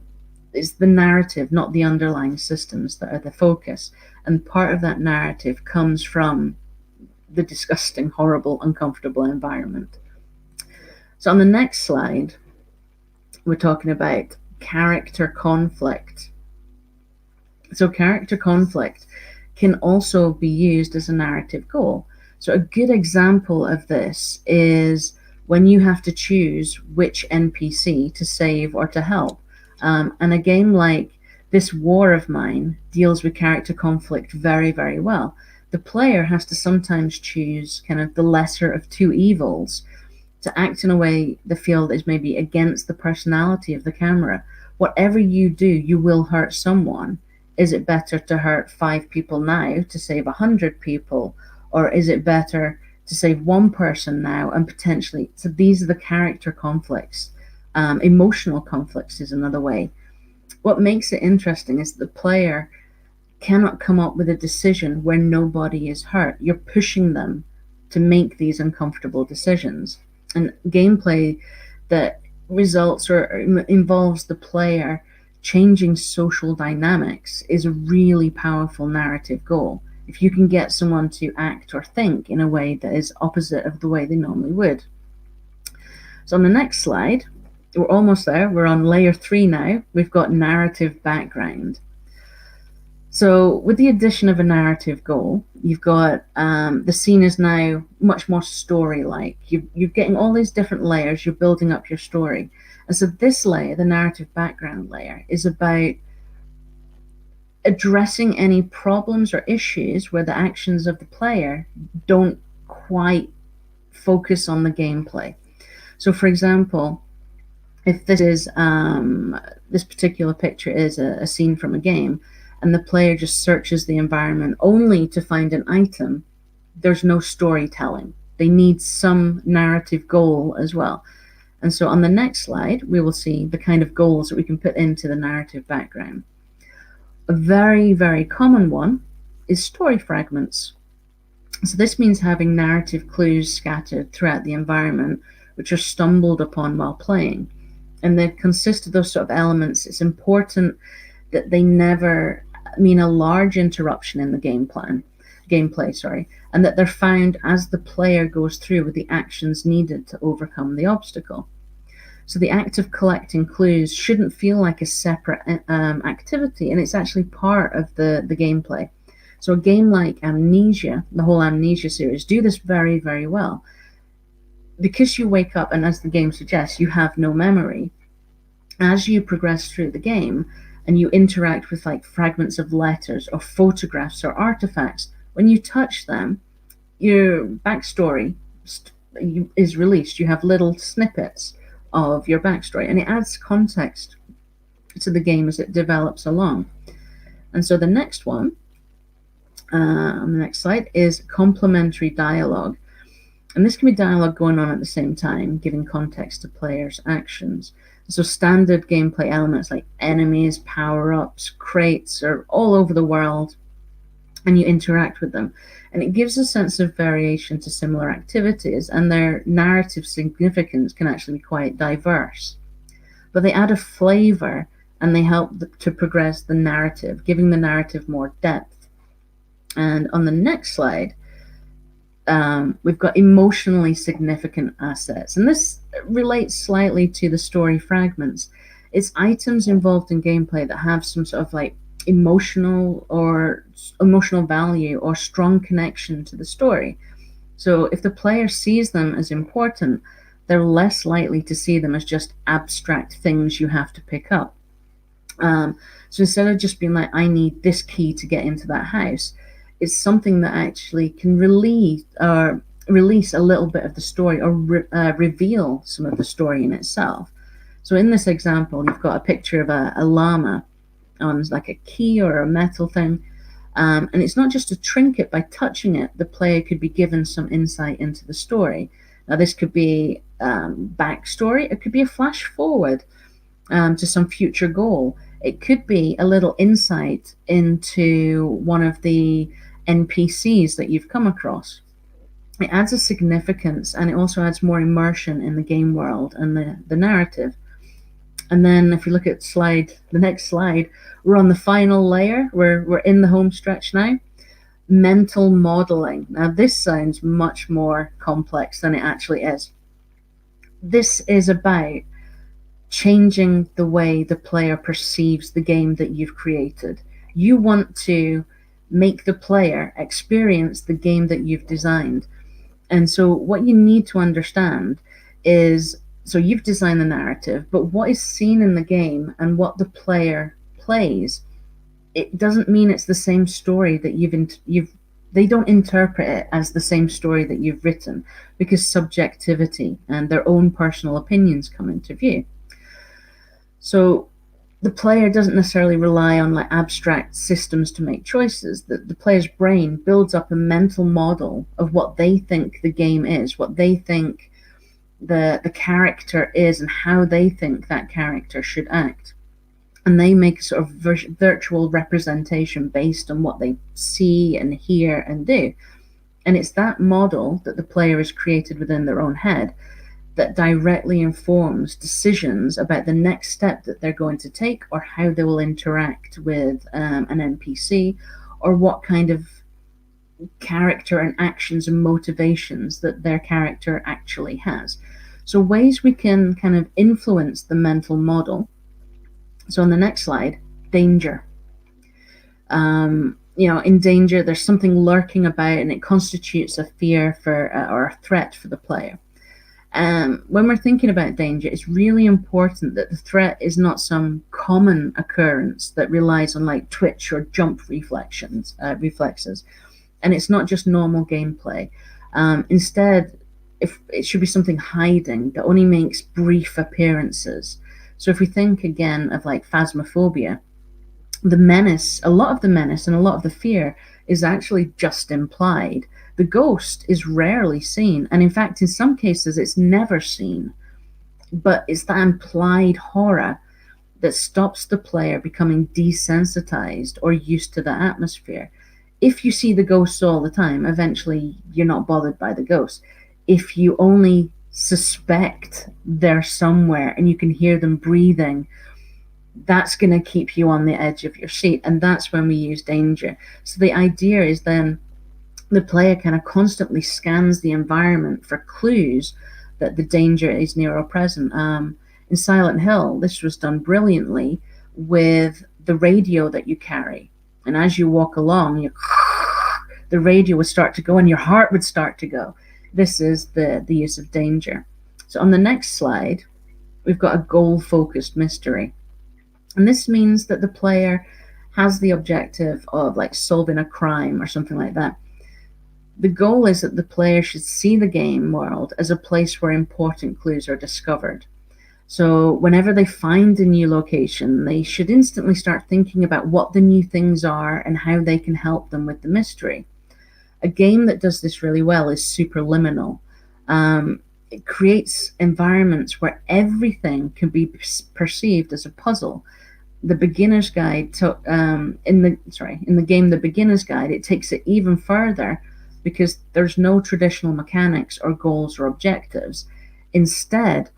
it's the narrative, not the underlying systems, that are the focus. And part of that narrative comes from the disgusting, horrible, uncomfortable environment. So on the next slide, we're talking about character conflict. So character conflict can also be used as a narrative goal. So a good example of this is when you have to choose which NPC to save or to help. And a game like This War of Mine deals with character conflict very, very well. The player has to sometimes choose kind of the lesser of two evils, to act in a way they feel is maybe against the personality of the camera. Whatever you do, you will hurt someone. Is it better to hurt 5 people now to save 100 people? Or is it better to save one person now and potentially... So these are the character conflicts. Emotional conflicts is another way. What makes it interesting is the player cannot come up with a decision where nobody is hurt. You're pushing them to make these uncomfortable decisions. And gameplay that results or involves the player changing social dynamics is a really powerful narrative goal. If you can get someone to act or think in a way that is opposite of the way they normally would. So on the next slide, we're almost there. We're on layer 3 now. We've got narrative background. So with the addition of a narrative goal, you've got the scene is now much more story-like. You're getting all these different layers. You're building up your story. And so this layer, the narrative background layer, is about addressing any problems or issues where the actions of the player don't quite focus on the gameplay. So for example, if this is this particular picture is a scene from a game, and the player just searches the environment only to find an item, there's no storytelling. They need some narrative goal as well. And so on the next slide, we will see the kind of goals that we can put into the narrative background. A very, very common one is story fragments. So this means having narrative clues scattered throughout the environment, which are stumbled upon while playing. And they consist of those sort of elements. It's important that they never mean a large interruption in the gameplay, and that they're found as the player goes through with the actions needed to overcome the obstacle. So the act of collecting clues shouldn't feel like a separate activity, and it's actually part of the gameplay. So a game like Amnesia, the whole Amnesia series, do this very, very well. Because you wake up, and as the game suggests, you have no memory. As you progress through the game, and you interact with like fragments of letters or photographs or artifacts, when you touch them, your backstory is released. You have little snippets of your backstory, and it adds context to the game as it develops along. And so the next one, on the next slide, is complementary dialogue. And this can be dialogue going on at the same time, giving context to players' actions. So standard gameplay elements like enemies, power-ups, crates are all over the world, and you interact with them. And it gives a sense of variation to similar activities, and their narrative significance can actually be quite diverse. But they add a flavor and they help to progress the narrative, giving the narrative more depth. And on the next slide, we've got emotionally significant assets. And this relates slightly to the story fragments. It's items involved in gameplay that have some sort of like emotional value or strong connection to the story. So if the player sees them as important, they're less likely to see them as just abstract things you have to pick up. So instead of just being like, I need this key to get into that house, it's something that actually can release a little bit of the story, or reveal some of the story in itself. So in this example, you've got a picture of a llama on like a key or a metal thing. And it's not just a trinket. By touching it, the player could be given some insight into the story. Now, this could be backstory. It could be a flash forward to some future goal. It could be a little insight into one of the NPCs that you've come across. It adds a significance, and it also adds more immersion in the game world and the narrative. And then if you look at the next slide, we're on the final layer. We're in the home stretch now. Mental modeling. Now, this sounds much more complex than it actually is. This is about changing the way the player perceives the game that you've created. You want to make the player experience the game that you've designed. And so what you need to understand is, so you've designed the narrative, but what is seen in the game and what the player plays, it doesn't mean it's the same story that they don't interpret it as the same story that you've written, because subjectivity and their own personal opinions come into view. So the player doesn't necessarily rely on like abstract systems to make choices. The player's brain builds up a mental model of what they think the game is, what they think the character is, and how they think that character should act. And they make a sort of virtual representation based on what they see and hear and do. And it's that model that the player has created within their own head that directly informs decisions about the next step that they're going to take, or how they will interact with an NPC, or what kind of character and actions and motivations that their character actually has. So ways we can kind of influence the mental model. So on the next slide, danger. In danger, there's something lurking about, and it constitutes a fear or a threat for the player. When we're thinking about danger, it's really important that the threat is not some common occurrence that relies on like twitch or jump reflexes. And it's not just normal gameplay. Instead, if it should be something hiding that only makes brief appearances. So if we think again of like phasmophobia, a lot of the menace and a lot of the fear is actually just implied. The ghost is rarely seen, and in fact, in some cases, it's never seen. But it's that implied horror that stops the player becoming desensitized or used to the atmosphere. If you see the ghosts all the time, eventually you're not bothered by the ghosts. If you only suspect they're somewhere and you can hear them breathing, that's going to keep you on the edge of your seat, and that's when we use danger. So the idea is then the player kind of constantly scans the environment for clues that the danger is near or present. In Silent Hill, this was done brilliantly with the radio that you carry. And as you walk along, the radio would start to go and your heart would start to go. This is the use of danger. So on the next slide, we've got a goal-focused mystery. And this means that the player has the objective of like solving a crime or something like that. The goal is that the player should see the game world as a place where important clues are discovered. So whenever they find a new location, they should instantly start thinking about what the new things are and how they can help them with the mystery. A game that does this really well is Superliminal. It creates environments where everything can be perceived as a puzzle. The beginner's guide in the game, the beginner's guide, it takes it even further because there's no traditional mechanics or goals or objectives. Instead,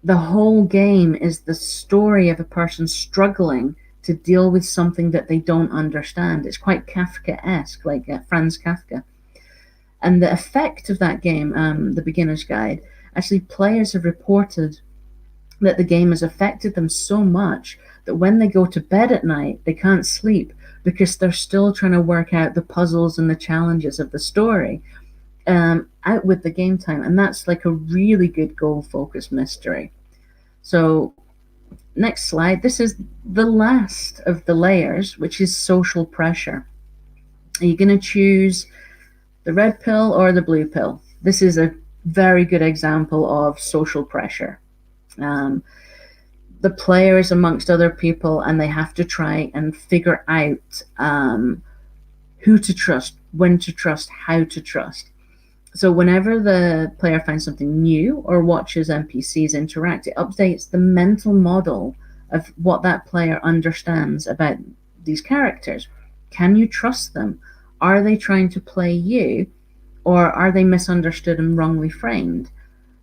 the whole game is the story of a person struggling to deal with something that they don't understand. It's quite Kafka-esque, like Franz Kafka. And the effect of that game, the beginner's guide, actually players have reported that the game has affected them so much that when they go to bed at night, they can't sleep because they're still trying to work out the puzzles and the challenges of the story out with the game time. And that's like a really good goal-focused mystery. So next slide. This is the last of the layers, which is social pressure. Are you going to choose the red pill or the blue pill? This is a very good example of social pressure. The player is amongst other people and they have to try and figure out who to trust, when to trust, how to trust. So whenever the player finds something new or watches NPCs interact, it updates the mental model of what that player understands about these characters. Can you trust them? Are they trying to play you, or are they misunderstood and wrongly framed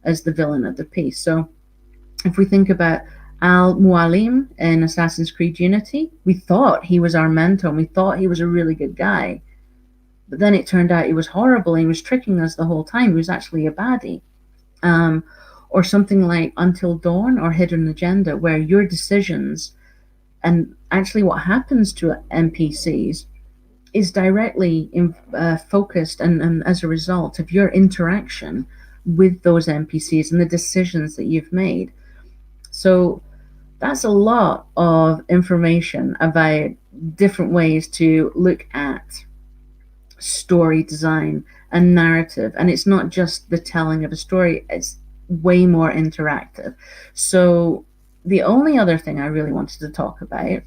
as the villain of the piece? So if we think about Al-Mualim in Assassin's Creed Unity, we thought he was our mentor and we thought he was a really good guy. But then it turned out he was horrible. He was tricking us the whole time. He was actually a baddie. Or something like Until Dawn or Hidden Agenda, where your decisions and actually what happens to NPCs is directly focused and as a result of your interaction with those NPCs and the decisions that you've made. So that's a lot of information about different ways to look at story design and narrative. And it's not just the telling of a story, it's way more interactive. So the only other thing I really wanted to talk about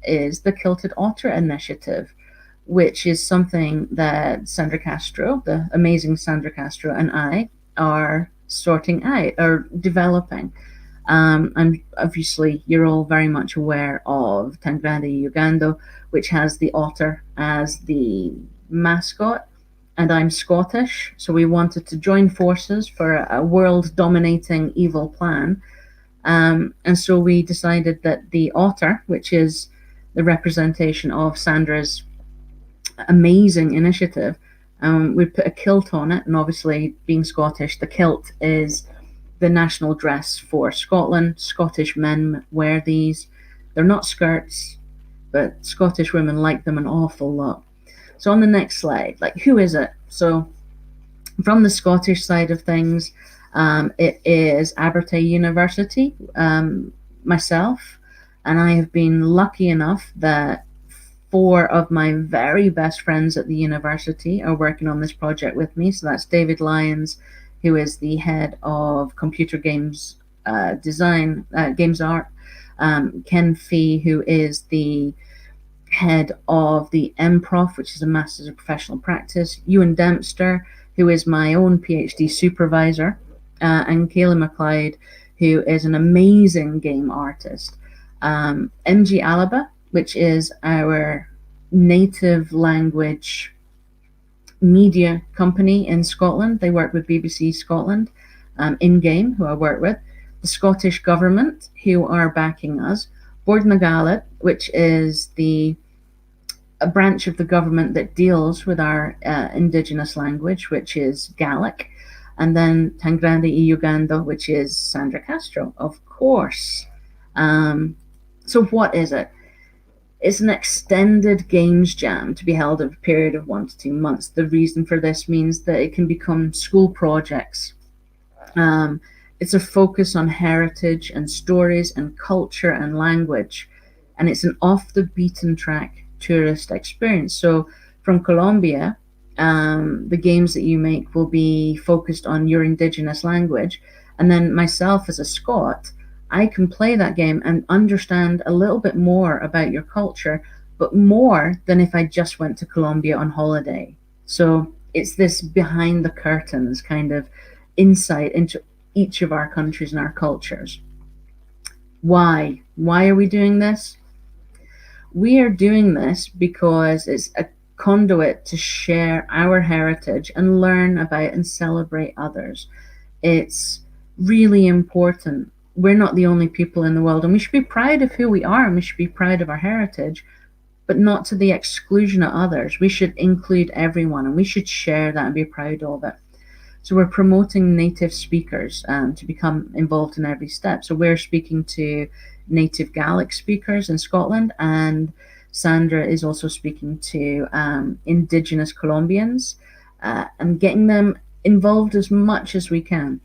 is the Kilted Otter Initiative, which is something that Sandra Castro, the amazing Sandra Castro, and I are sorting out or developing. And obviously, you're all very much aware of Tangrande Ugando, which has the otter as the mascot, and I'm Scottish, so we wanted to join forces for a world-dominating evil plan. And so we decided that the otter, which is the representation of Sandra's amazing initiative, we put a kilt on it, and obviously, being Scottish, the kilt is the national dress for Scotland. Scottish men wear these. They're not skirts, but Scottish women like them an awful lot. So on the next slide, like, who is it? So from the Scottish side of things, it is Abertay University, myself, and I have been lucky enough that 4 of my very best friends at the university are working on this project with me. So that's David Lyons, who is the head of computer games design, games art, Ken Fee, who is the head of the MProf, which is a Masters of Professional Practice, Ewan Dempster, who is my own PhD supervisor, and Kayla McLeod, who is an amazing game artist. MG Alaba, which is our native language media company in Scotland. They work with BBC Scotland, in-game, who I work with. The Scottish Government, who are backing us. Bord na Gaelad, which is a branch of the government that deals with our indigenous language, which is Gaelic. And then Tangrande Uganda, which is Sandra Castro, of course. So what is it? It's an extended games jam to be held over a period of 1 to 2 months. The reason for this means that it can become school projects. It's a focus on heritage and stories and culture and language. And it's an off the beaten track tourist experience. So from Colombia, the games that you make will be focused on your indigenous language. And then myself as a Scot, I can play that game and understand a little bit more about your culture, but more than if I just went to Colombia on holiday. So it's this behind the curtains kind of insight into each of our countries and our cultures. Why? Why are we doing this? We are doing this because it's a conduit to share our heritage and learn about and celebrate others. It's really important. We're not the only people in the world, and we should be proud of who we are, and we should be proud of our heritage, but not to the exclusion of others. We should include everyone, and we should share that and be proud of it. So we're promoting native speakers to become involved in every step. So we're speaking to native Gaelic speakers in Scotland, and Sandra is also speaking to Indigenous Colombians and getting them involved as much as we can.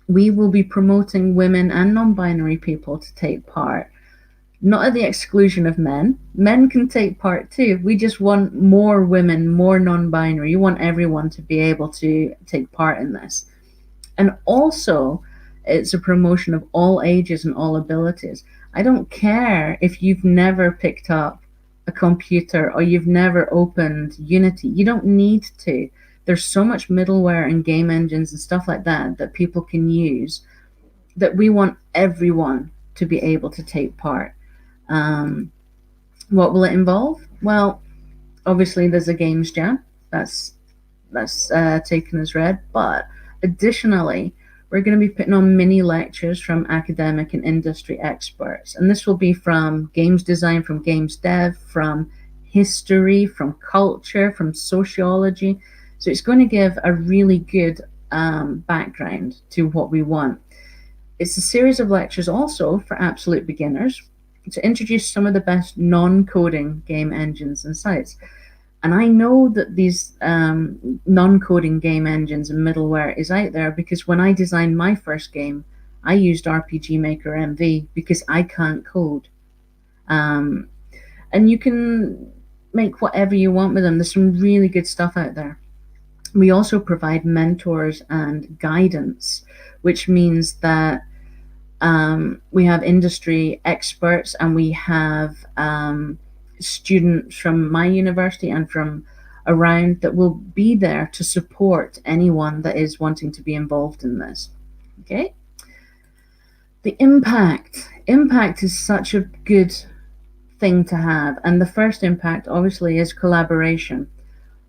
We will be promoting women and non-binary people to take part, not at the exclusion of men. Men can take part too. We just want more women, more non-binary. You want everyone to be able to take part in this. And also, it's a promotion of all ages and all abilities. I don't care if you've never picked up a computer or you've never opened Unity. You don't need to. There's so much middleware and game engines and stuff like that that people can use, that we want everyone to be able to take part. What will it involve? Well, obviously there's a games jam. That's taken as read. But additionally, we're going to be putting on mini lectures from academic and industry experts. And this will be from games design, from games dev, from history, from culture, from sociology. So it's going to give a really good background to what we want. It's a series of lectures also for absolute beginners to introduce some of the best non-coding game engines and sites. And I know that these non-coding game engines and middleware is out there because when I designed my first game, I used RPG Maker MV because I can't code. And you can make whatever you want with them. There's some really good stuff out there. We also provide mentors and guidance, which means that we have industry experts and we have students from my university and from around that will be there to support anyone that is wanting to be involved in this. Okay. The impact is such a good thing to have, and the first impact obviously is collaboration.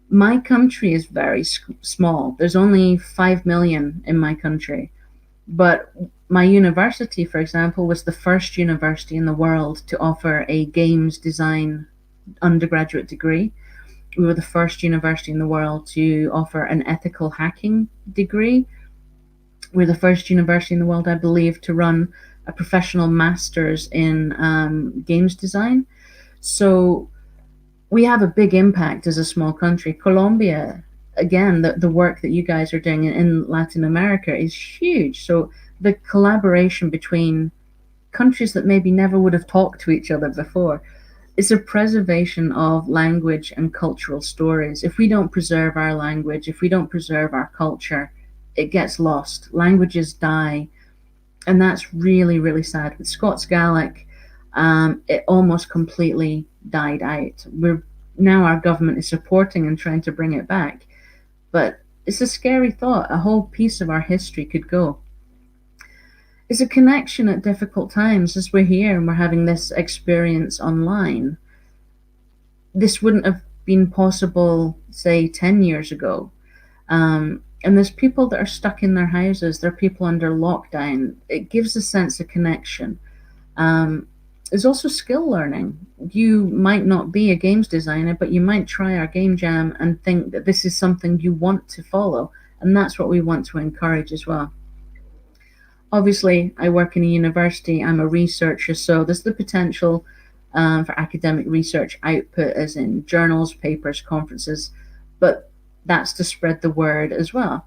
My country is very small. There's only 5 million in my country, but my university, for example, was the first university in the world to offer a games design undergraduate degree. We were the first university in the world to offer an ethical hacking degree. We're the first university in the world, I believe, to run a professional master's in games design. So we have a big impact as a small country. Colombia, again, the work that you guys are doing in Latin America is huge. So the collaboration between countries that maybe never would have talked to each other before is a preservation of language and cultural stories. If we don't preserve our language, if we don't preserve our culture, it gets lost. Languages die, and that's really, really sad. With Scots Gaelic, it almost completely died out. Now our government is supporting and trying to bring it back, but it's a scary thought. A whole piece of our history could go. It's a connection at difficult times. As we're here and we're having this experience online, this wouldn't have been possible, say, 10 years ago. And there's people that are stuck in their houses. There are people under lockdown. It gives a sense of connection. There's also skill learning. You might not be a games designer, but you might try our game jam and think that this is something you want to follow. And that's what we want to encourage as well. Obviously, I work in a university. I'm a researcher, so there's the potential for academic research output, as in journals, papers, conferences, but that's to spread the word as well.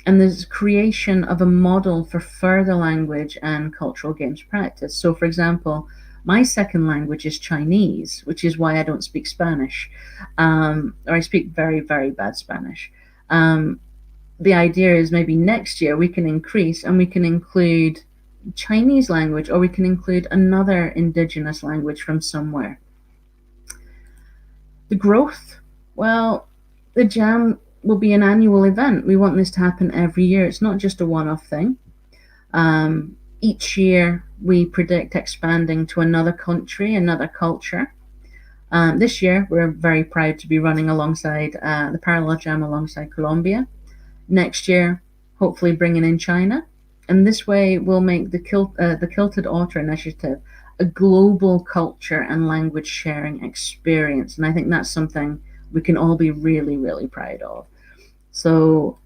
And there's creation of a model for further language and cultural games practice. So, for example, my second language is Chinese, which is why I don't speak Spanish, or I speak very, very bad Spanish. The idea is maybe next year we can increase and we can include Chinese language, or we can include another indigenous language from somewhere. The growth, well, the jam will be an annual event. We want this to happen every year. It's not just a one-off thing. Each year we predict expanding to another country, another culture. This year we're very proud to be running alongside the Parallel Jam alongside Colombia. Next year, hopefully bringing in China. And this way we'll make the Kilted Otter Initiative a global culture and language sharing experience. And I think that's something we can all be really, really proud of. So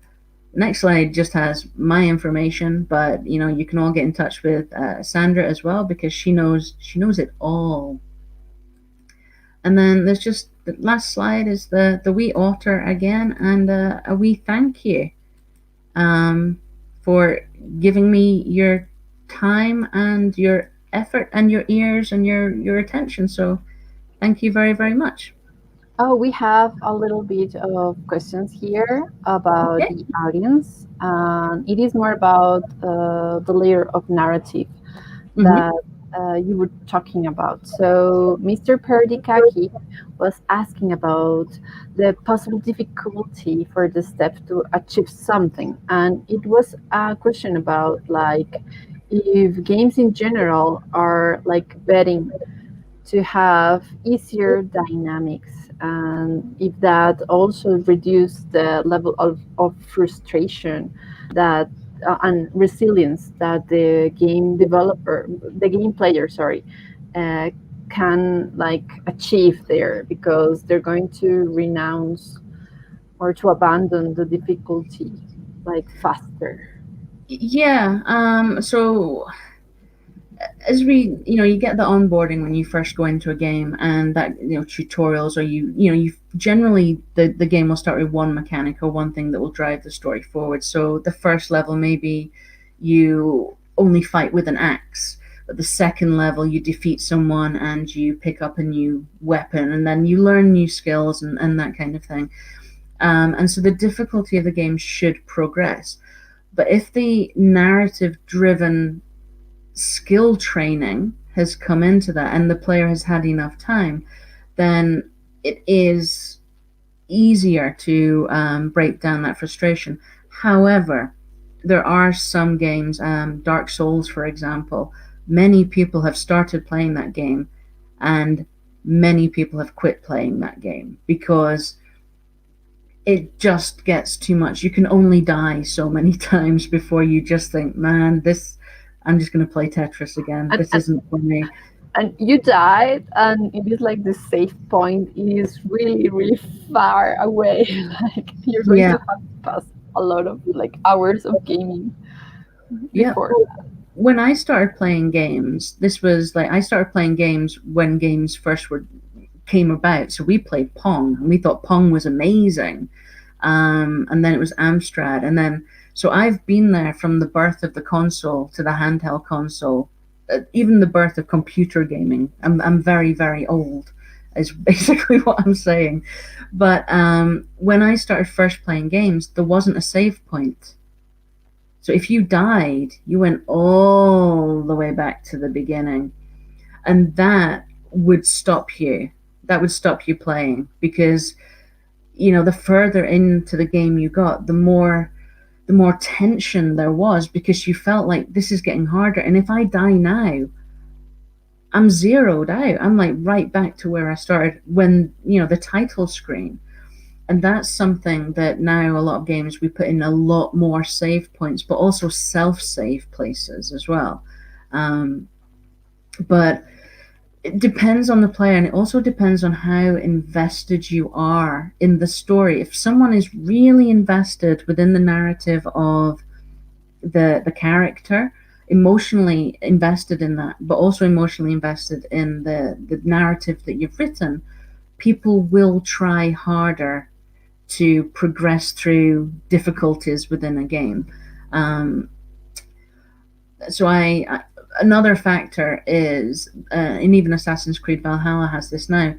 next slide just has my information, but you can all get in touch with Sandra as well, because she knows it all. And then there's just the last slide is the wee otter again, and a wee thank you for giving me your time and your effort and your ears and your attention. So thank you very, very much. Oh, we have a little bit of questions here about Okay. the audience. It is more about the layer of narrative that you were talking about. So Mr. Perdikaki was asking about the possible difficulty for the step to achieve something. And it was a question about like if games in general are like betting to have easier dynamics, and if that also reduce the level of frustration that and resilience that the game player, sorry, uh, can like achieve there, because they're going to renounce or to abandon the difficulty like faster. Yeah. So as you get the onboarding when you first go into a game, and that tutorials, or you generally the game will start with one mechanic or one thing that will drive the story forward. So the first level, maybe you only fight with an axe, but the second level you defeat someone and you pick up a new weapon, and then you learn new skills and that kind of thing. And so the difficulty of the game should progress. But if the narrative driven skill training has come into that and the player has had enough time, then it is easier to break down that frustration. However, there are some games, Dark Souls, for example, many people have started playing that game and many people have quit playing that game because it just gets too much. You can only die so many times before you just think, man, I'm just going to play Tetris again. This isn't for me. And you died, and it is like the safe point is really, really far away. Like you're going Yeah. to have to pass a lot of like hours of gaming before. Yeah. When I started playing games, this was like I started playing games when games first came about. So we played Pong, and we thought Pong was amazing. And then it was Amstrad, and then so I've been there from the birth of the console to the handheld console, even the birth of computer gaming. I'm very, very old, is basically what I'm saying. But when I started first playing games, there wasn't a save point. So if you died, you went all the way back to the beginning. And that would stop you. That would stop you playing, because the further into the game you got, the more tension there was, because you felt like this is getting harder. And if I die now, I'm zeroed out. I'm like right back to where I started when, the title screen. And that's something that now a lot of games we put in a lot more save points, but also self-save places as well. But it depends on the player, and it also depends on how invested you are in the story. If someone is really invested within the narrative of the character, emotionally invested in that, but also emotionally invested in the narrative that you've written, people will try harder to progress through difficulties within a game. So another factor is, and even Assassin's Creed Valhalla has this now,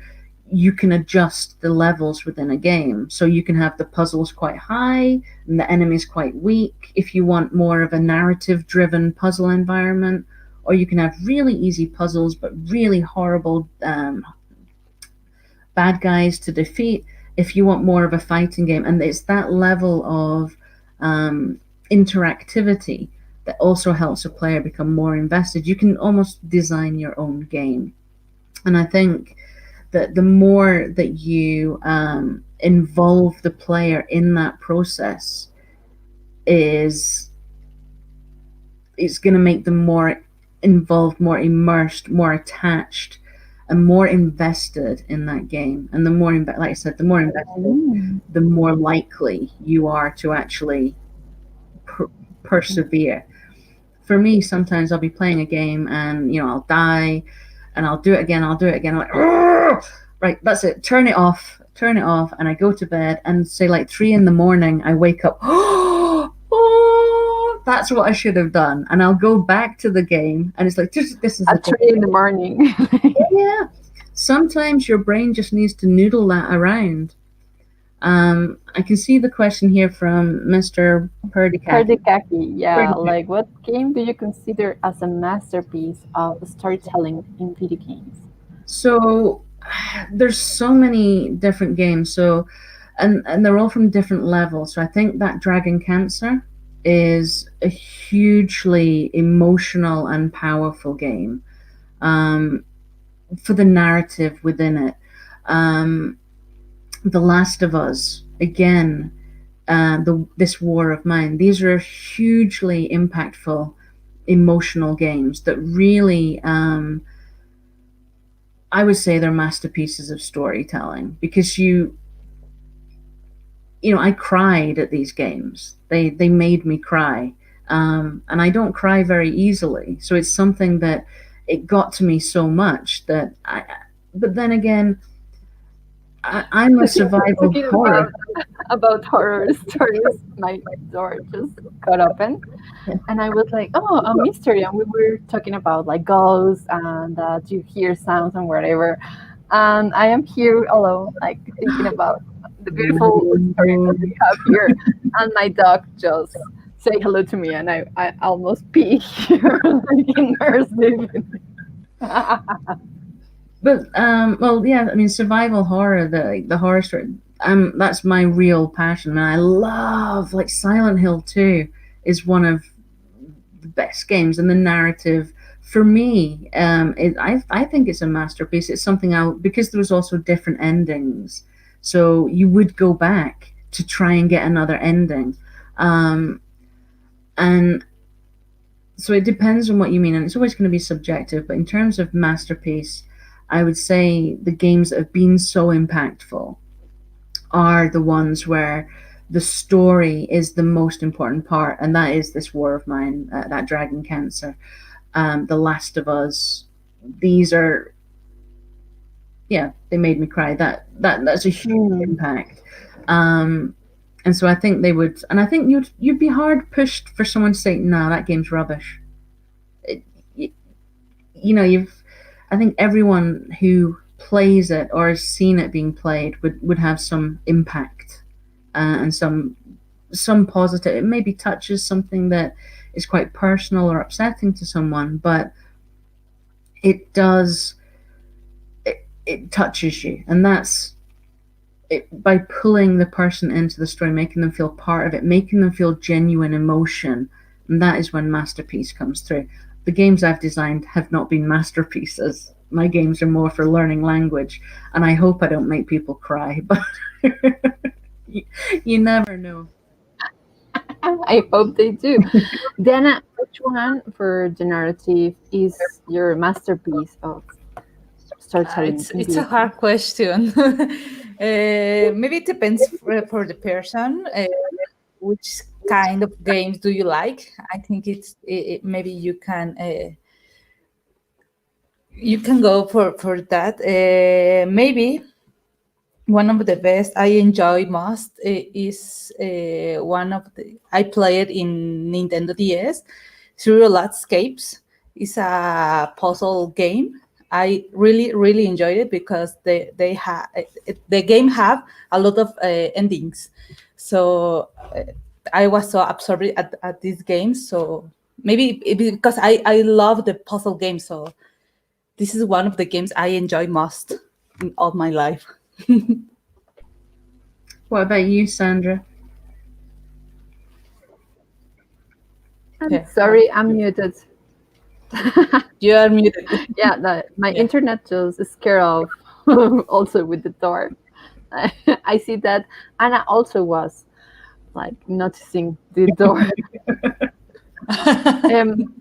you can adjust the levels within a game. So you can have the puzzles quite high and the enemies quite weak if you want more of a narrative-driven puzzle environment, or you can have really easy puzzles but really horrible bad guys to defeat if you want more of a fighting game, and it's that level of interactivity that also helps a player become more invested. You can almost design your own game. And I think that the more that you involve the player in that process, it's going to make them more involved, more immersed, more attached, and more invested in that game. And the more, like I said, the more invested, the more likely you are to actually persevere. For me, sometimes I'll be playing a game and I'll die, and I'll do it again. I'm like, right, that's it. Turn it off, and I go to bed. And say like 3 a.m, I wake up. Oh, that's what I should have done. And I'll go back to the game, and it's like this is at 3 a.m. Yeah. Sometimes your brain just needs to noodle that around. I can see the question here from Mr. Perdikaki. Yeah, like what game do you consider as a masterpiece of storytelling in video games? So there's so many different games. So and they're all from different levels. So I think that Dragon Cancer is a hugely emotional and powerful game for the narrative within it. The Last of Us, again, this War of Mine. These are hugely impactful, emotional games that really, I would say, they're masterpieces of storytelling, because I cried at these games. They made me cry, and I don't cry very easily. So it's something that it got to me so much that I. But then again, I'm a survival horror. About horror stories, my door just got open, and I was like, "Oh, a mystery!" And we were talking about like ghosts and that you hear sounds and whatever. And I am here alone, like thinking about the beautiful story that we have here, and my dog just say hello to me, and I almost pee here, like immersive. But well, yeah, I mean, survival horror, the horror story, that's my real passion, and I love like Silent Hill 2 is one of the best games, and the narrative for me, I think it's a masterpiece. It's something because there was also different endings, so you would go back to try and get another ending, and so it depends on what you mean, and it's always going to be subjective. But in terms of masterpiece, I would say the games that have been so impactful are the ones where the story is the most important part, and that is this War of Mine, that Dragon Cancer, The Last of Us. These are, yeah, they made me cry. That's a huge impact, and so I think they would, and I think you'd be hard pushed for someone to say, "No, that game's rubbish." I think everyone who plays it or has seen it being played would have some impact, and some positive. It maybe touches something that is quite personal or upsetting to someone, but it does. It touches you, and that's it, by pulling the person into the story, making them feel part of it, making them feel genuine emotion, and that is when masterpiece comes through. The games I've designed have not been masterpieces. My games are more for learning language, and I hope I don't make people cry, but you never know. I hope they do. Dana, which one for the narrative is your masterpiece of storytelling? It's a hard question. Maybe it depends for the person. Which kind of games do you like? I think maybe you can go for that. Maybe one of the best I enjoy most is one of the I played in Nintendo DS, Through Landscapes. It's a puzzle game. I really enjoyed it because the game have a lot of endings. So I was so absorbed at this game. So maybe because I love the puzzle game. So this is one of the games I enjoy most in all my life. What about you, Sandra? I'm Yeah. sorry, I'm muted. You are muted. Yeah, my Yeah. internet just scared off also with the door. I see that Anna also was like noticing the door. um,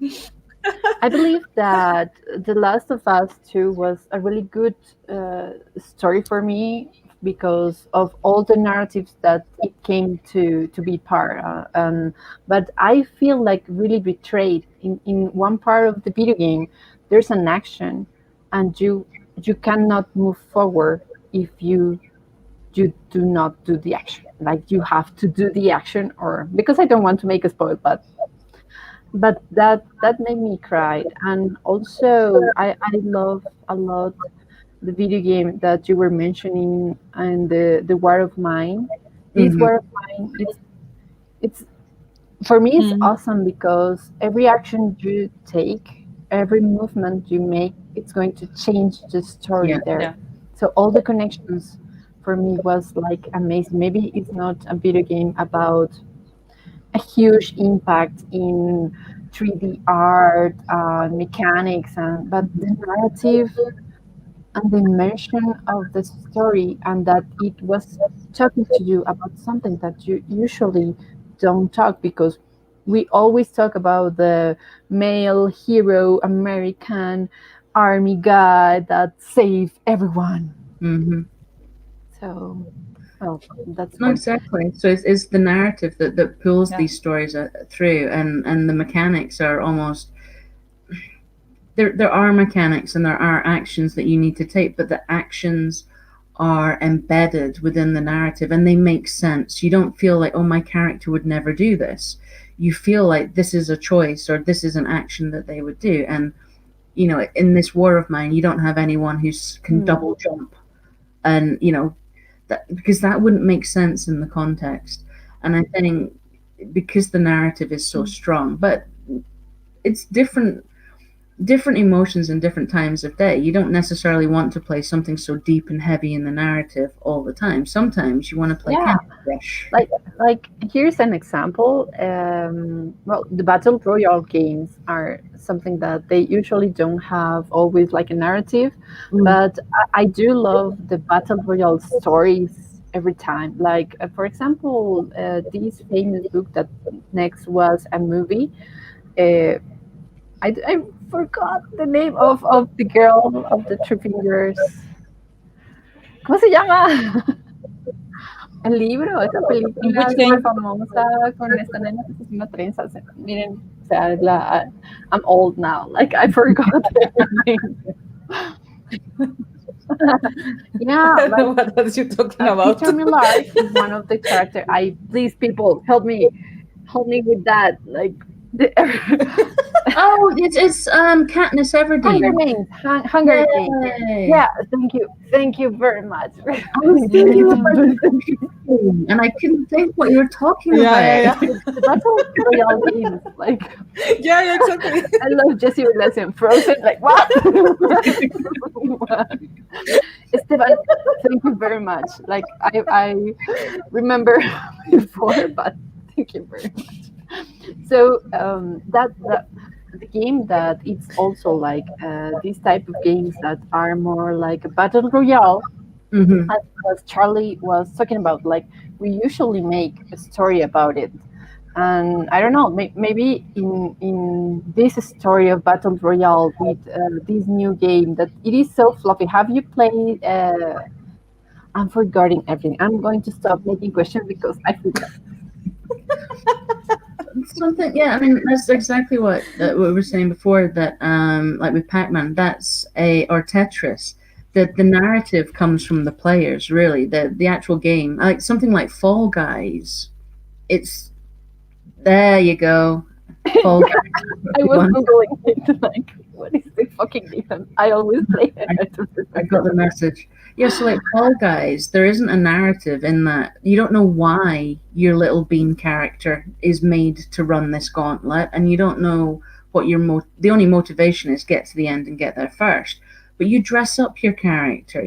I believe that The Last of Us 2 was a really good story for me because of all the narratives that it came to be part. But I feel like really betrayed in one part of the video game. There's an action, and you cannot move forward if you do not do the action. Like you have to do the action, or because I don't want to make a spoil, but that made me cry. And also I love a lot the video game that you were mentioning, and the War of Mine. This Mhm. War of Mine, it's for me it's Mhm. awesome because every action you take, every movement you make, it's going to change the story Yeah. there. Yeah. So all the connections for me was like amazing. Maybe it's not a video game about a huge impact in 3D art, mechanics, and but the narrative and the immersion of the story, and that it was talking to you about something that you usually don't talk, because we always talk about the male hero American army guy that saved everyone. Hmm. So, well, that's No, one. exactly. So it's the narrative that pulls Yeah. these stories through, and the mechanics are almost there are mechanics and there are actions that you need to take, but the actions are embedded within the narrative and they make sense. You don't feel like, oh, my character would never do this. You feel like this is a choice or this is an action that they would do. And in this War of Mine, you don't have anyone who can double jump, and that, because that wouldn't make sense in the context. And I think because the narrative is so strong, but it's different emotions in different times of day. You don't necessarily want to play something so deep and heavy in the narrative all the time. Sometimes you want to play Yeah, Candy Crush. like here's an example. Well, the battle royale games are something that they usually don't have always like a narrative, Mm. but I do love the battle royale stories every time. Like for example, this famous book that next was a movie. Uh, I forgot the name of the girl of the three fingers. ¿Cómo se llama? El libro, esa In película which súper game? famosa con esta nena que se hace una trenza. Miren, o sea, I'm old now. Like, I forgot her name. Yeah, I don't know like, what are you talking about. Peter Millar is one of the characters. Please, people, help me with that. Like, Oh, it's Katniss Hunger Everdeen. Games, Hunger Games. Yay! Yeah, thank you very much. I was thinking about and I couldn't think what you were talking about. The battle royale games, like. Yeah, exactly. I love Jesse Williams Frozen. Like, what? Esteban, thank you very much. Like, I remember before, but thank you very much. So that the game that it's also like these type of games that are more like a battle royale, Hmm. as Charlie was talking about. Like, we usually make a story about it, and I don't know, maybe in this story of battle royale with this new game that it is so fluffy. Have you played? I'm forgetting everything. I'm going to stop making questions because I forgot. Something, yeah. I mean, that's exactly what we were saying before. That like with Pac-Man, or Tetris. That the narrative comes from the players. Really, the actual game, like something like Fall Guys. It's there. You go. Fall Yeah, Guys. I was Everyone. googling it. Like, what is the fucking difference? I always play it. I don't I remember. got the message. Yeah, so like Fall Guys, there isn't a narrative in that. You don't know why your little bean character is made to run this gauntlet, and you don't know what the only motivation is get to the end and get there first. But you dress up your character.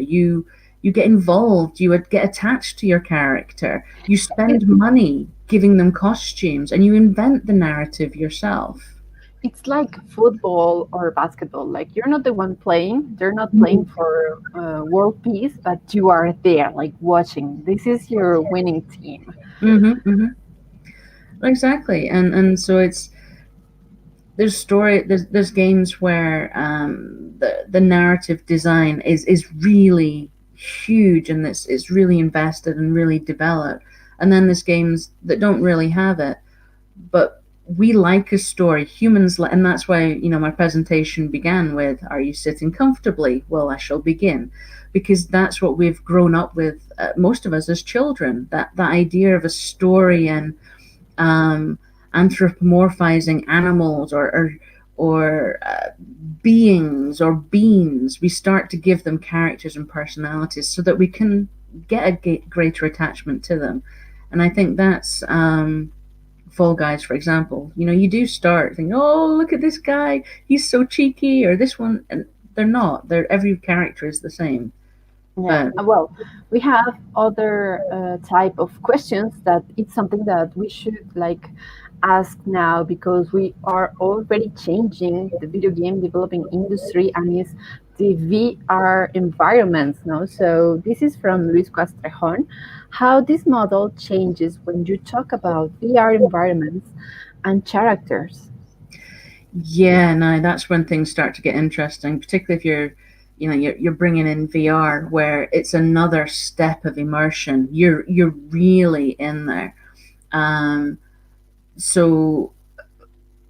you get involved, you would get attached to your character, you spend money giving them costumes, and you invent the narrative yourself. It's like football or basketball. Like you're not the one playing. They're not playing for world peace, but you are there, like watching. This is your winning team. Exactly, and so there's games where the narrative design is really huge, and it's really invested and really developed, and then there's games that don't really have it, but we like a story. Humans like, and that's why my presentation began with, "Are you sitting comfortably?" Well, I shall begin, because that's what we've grown up with, most of us as children. That idea of a story and anthropomorphizing animals or beings or beings. We start to give them characters and personalities so that we can get a greater attachment to them. And I think that's Fall Guys, for example. You do start thinking, "Oh, look at this guy, he's so cheeky," or this one, and they're not. Every character is the same. Yeah. Well, we have other type of questions that it's something that we should like ask now, because we are already changing the video game developing industry, and is the VR environments. No, so this is from Luis Castrejon. How this model changes when you talk about VR environments and characters. Yeah, no, that's when things start to get interesting, particularly if you're bringing in VR, where it's another step of immersion. You're really in there. So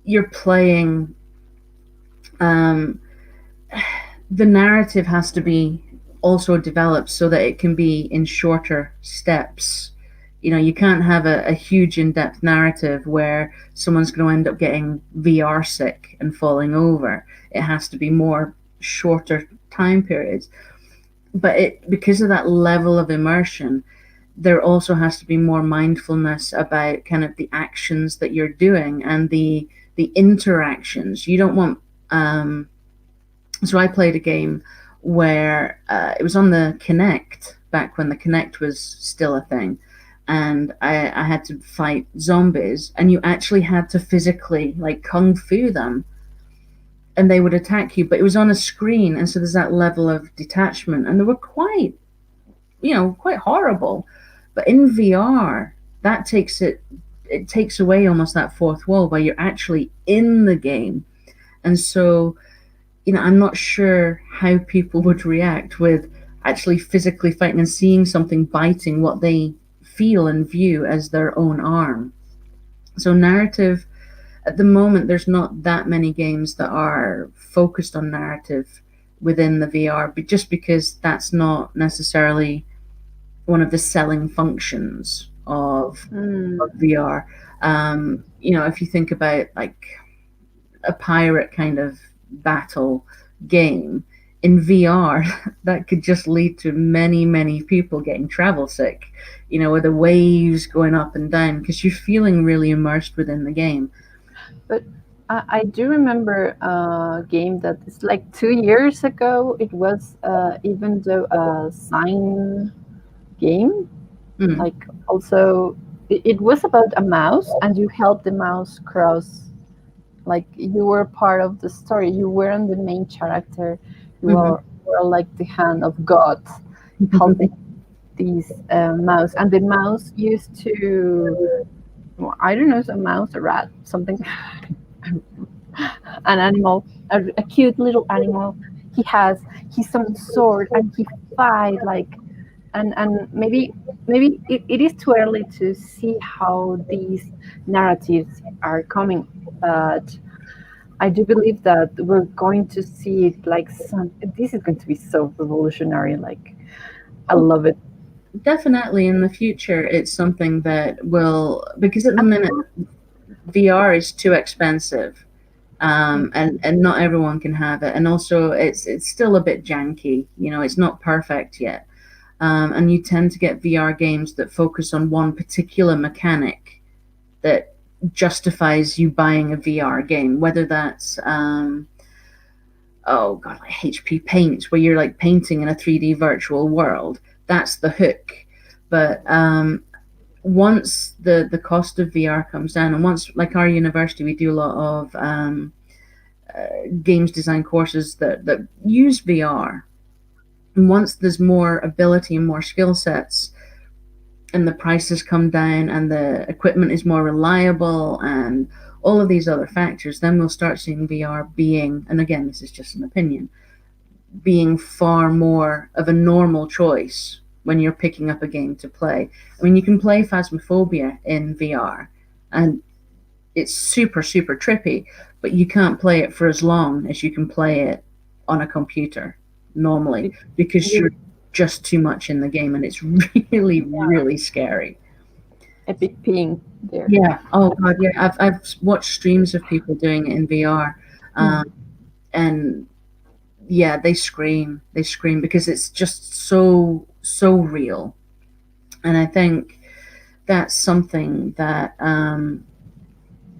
you're playing. The narrative has to be also developed so that it can be in shorter steps. You can't have a huge in-depth narrative where someone's going to end up getting VR sick and falling over. It has to be more shorter time periods. But because of that level of immersion, there also has to be more mindfulness about kind of the actions that you're doing and the interactions. You don't want so I played a game where it was on the Kinect, back when the Kinect was still a thing, and I had to fight zombies, and you actually had to physically like kung fu them, and they would attack you, but it was on a screen, and so there's that level of detachment, and they were quite horrible. But in VR, that takes away almost that fourth wall, where you're actually in the game. And so I'm not sure how people would react with actually physically fighting and seeing something biting what they feel and view as their own arm. So narrative, at the moment, there's not that many games that are focused on narrative within the VR, but just because that's not necessarily one of the selling functions of VR. If you think about like a pirate kind of battle game in VR, that could just lead to many, many people getting travel sick, with the waves going up and down, because you're feeling really immersed within the game. But I do remember a game that is like 2 years ago. It was even though a sign game, like also it was about a mouse, and you helped the mouse cross. Like you were part of the story. You weren't the main character. You were like the hand of God helping these mouse. And the mouse used to, well, I don't know, a mouse, a rat, something, an animal, a cute little animal. He's some sword, and he fight like, and maybe it is too early to see how these narratives are coming, but I do believe that we're going to see it like this is going to be so revolutionary. Like, I love it. Definitely in the future, it's something that will, because at the minute VR is too expensive, and not everyone can have it, and also it's still a bit janky. It's not perfect yet, and you tend to get VR games that focus on one particular mechanic that justifies you buying a VR game, whether that's oh god, like HP Paint, where you're like painting in a 3D virtual world. That's the hook. But once the cost of VR comes down, and once, like our university, we do a lot of games design courses that use VR. And once there's more ability and more skill sets, and the prices come down, and the equipment is more reliable, and all of these other factors, then we'll start seeing VR being, and again, this is just an opinion, being far more of a normal choice when you're picking up a game to play. I mean, you can play Phasmophobia in VR, and it's super, super trippy, but you can't play it for as long as you can play it on a computer normally, because you're just too much in the game, and it's really, really scary. Epic ping there. Yeah. Oh god. Yeah. I've watched streams of people doing it in VR, and yeah, they scream. They scream because it's just so real, and I think that's something that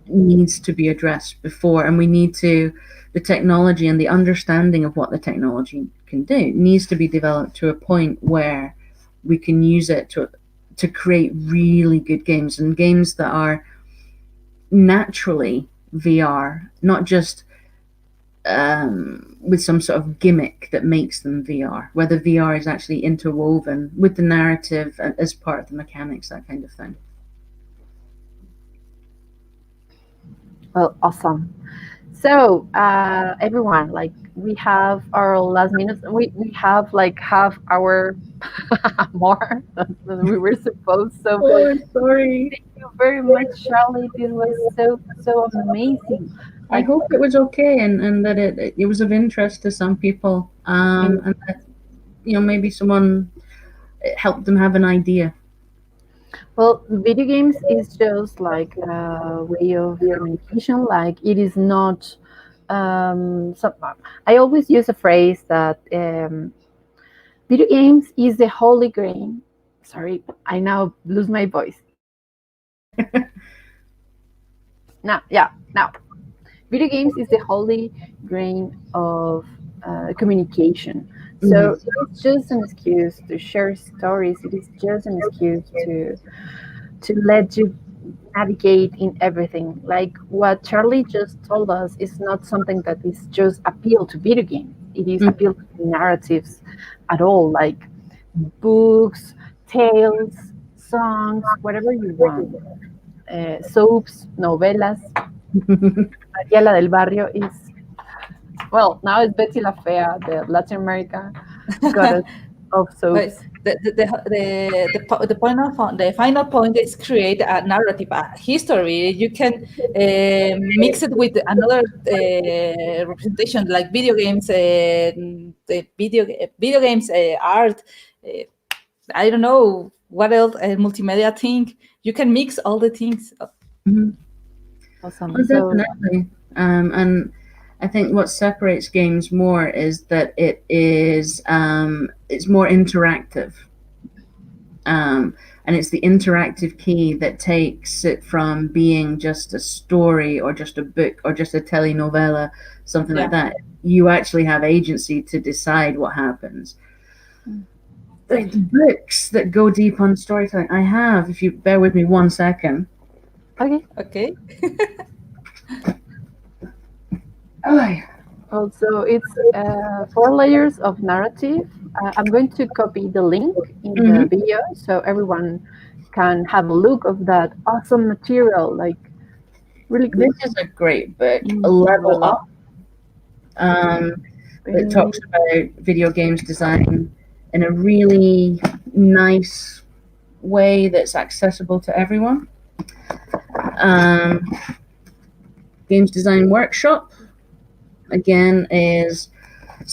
needs to be addressed before, and we need to, the technology and the understanding of what the technology can do needs to be developed to a point where we can use it to create really good games, and games that are naturally VR, not just with some sort of gimmick that makes them VR, where the VR is actually interwoven with the narrative as part of the mechanics, that kind of thing. Well, awesome. So, everyone, like, we have our last minutes. We have like half hour more than we were supposed. So, Oh, sorry. thank you very much, Charlie. This was so amazing. I hope it was okay, and that it was of interest to some people, and that, you know, maybe someone, it helped them have an idea. Well, video games is just like a way of communication. Like, it is not. I always use a phrase that video games is the holy grail. Sorry, I now lose my voice. Now. Video games is the holy grail of communication. So it's just an excuse to share stories. It is just an excuse to let you navigate in everything. Like what Charlie just told us is not something that is just appeal to video games. It is appeal to narratives at all, like books, tales, songs, whatever you want. Soaps, novelas. María la del Barrio is, well, now it's Betty La Fea, the Latin America goddess of soaps. The final point is create a narrative, a history. You can mix it with another representation, like video games, the video games art. I don't know what else, multimedia thing. You can mix all the things. Awesome. Oh, definitely. And I think what separates games more is that it is it's more interactive, and it's the interactive key that takes it from being just a story or just a book or just a telenovela, something like that. You actually have agency to decide what happens. The books that go deep on storytelling, I have, if you bear with me 1 second. Okay. Also, it's 4 layers of narrative. I'm going to copy the link in the video so everyone can have a look of that awesome material. Like, really good. This is a great book, Level Up. It talks about video games design in a really nice way that's accessible to everyone. Games Design Workshop, again, it's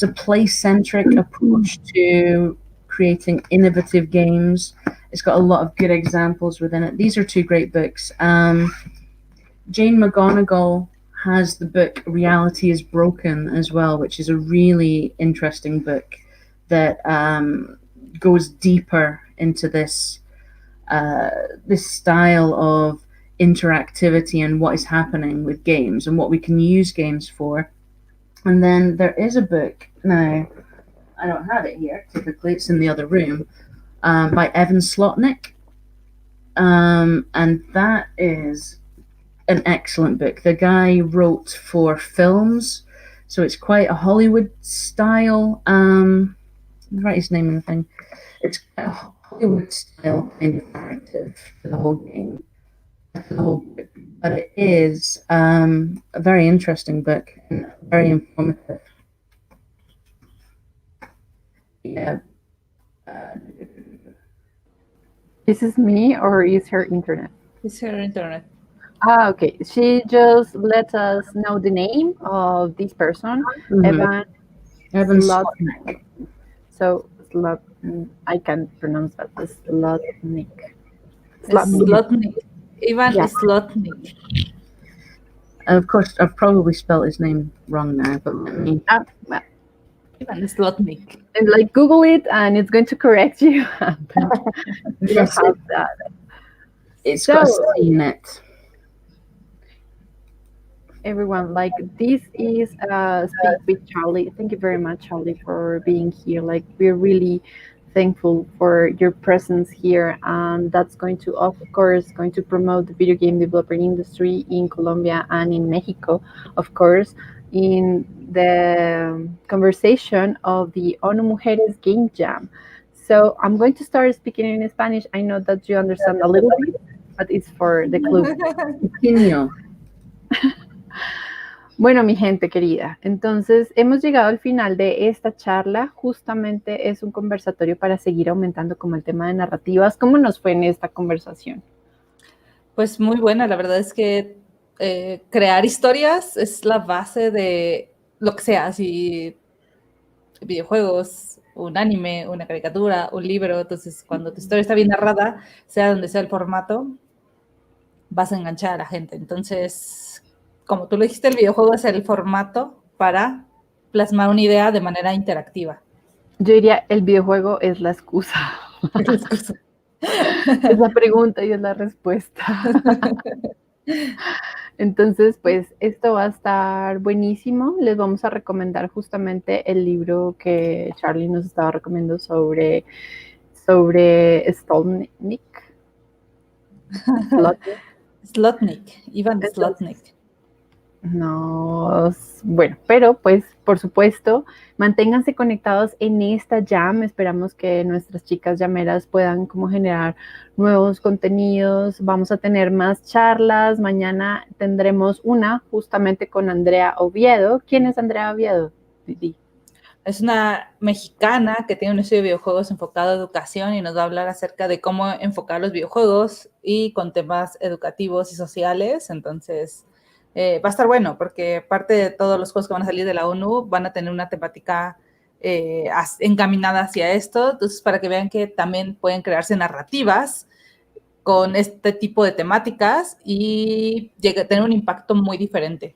a play-centric approach to creating innovative games. It's got a lot of good examples within it. These are 2 great books. Jane McGonigal has the book Reality is Broken as well, which is a really interesting book that goes deeper into this style of interactivity and what is happening with games and what we can use games for. And then there is a book, now I don't have it here, typically it's in the other room, by Evan Slotnick. And that is an excellent book. The guy wrote for films, so it's quite a Hollywood style. Write his name in the thing. It's quite a Hollywood style kind of narrative for the whole game, for the whole book. But it is a very interesting book and very informative. Yeah. Is this me or is her internet? It's her internet. Okay. She just let us know the name of this person, Evan Slotnick. So I can pronounce that Slotnick. Slotnick. Ivan Slotnick. Of course, I've probably spelled his name wrong now, but let me. Well, Ivan Slotnick. and like Google it, and it's going to correct you. Yes, have that. it's got a C in it. Everyone, like this is Speak with Charly. Thank you very much, Charly, for being here. Like we're really thankful for your presence here, and that's going to, of course, going to promote the video game developer industry in Colombia and in Mexico, of course, in the conversation of the ONU Mujeres Game Jam. So I'm going to start speaking in Spanish. I know that you understand a little bit, but it's for the club. Continue. Bueno, mi gente querida, entonces hemos llegado al final de esta charla. Justamente es un conversatorio para seguir aumentando como el tema de narrativas. ¿Cómo nos fue en esta conversación? Pues muy buena, la verdad es que crear historias es la base de lo que sea, si videojuegos, un anime, una caricatura, un libro. Entonces, cuando tu historia está bien narrada, sea donde sea el formato, vas a enganchar a la gente. Entonces, como tú lo dijiste, el videojuego es el formato para plasmar una idea de manera interactiva. Yo diría, el videojuego es la excusa. Es la excusa. Es la pregunta y es la respuesta. Entonces, pues esto va a estar buenísimo. Les vamos a recomendar justamente el libro que Charly nos estaba recomendando sobre Stolnik. Slotnick, Ivan Slotnick. No, bueno, pero pues por supuesto, manténganse conectados en esta jam. Esperamos que nuestras chicas llameras puedan como generar nuevos contenidos. Vamos a tener más charlas. Mañana tendremos una justamente con Andrea Oviedo. ¿Quién es Andrea Oviedo, Didi? Es una mexicana que tiene un estudio de videojuegos enfocado a educación y nos va a hablar acerca de cómo enfocar los videojuegos y con temas educativos y sociales. Entonces, va a estar bueno porque parte de todos los juegos que van a salir de la ONU van a tener una temática encaminada hacia esto. Entonces, para que vean que también pueden crearse narrativas con este tipo de temáticas y tener un impacto muy diferente.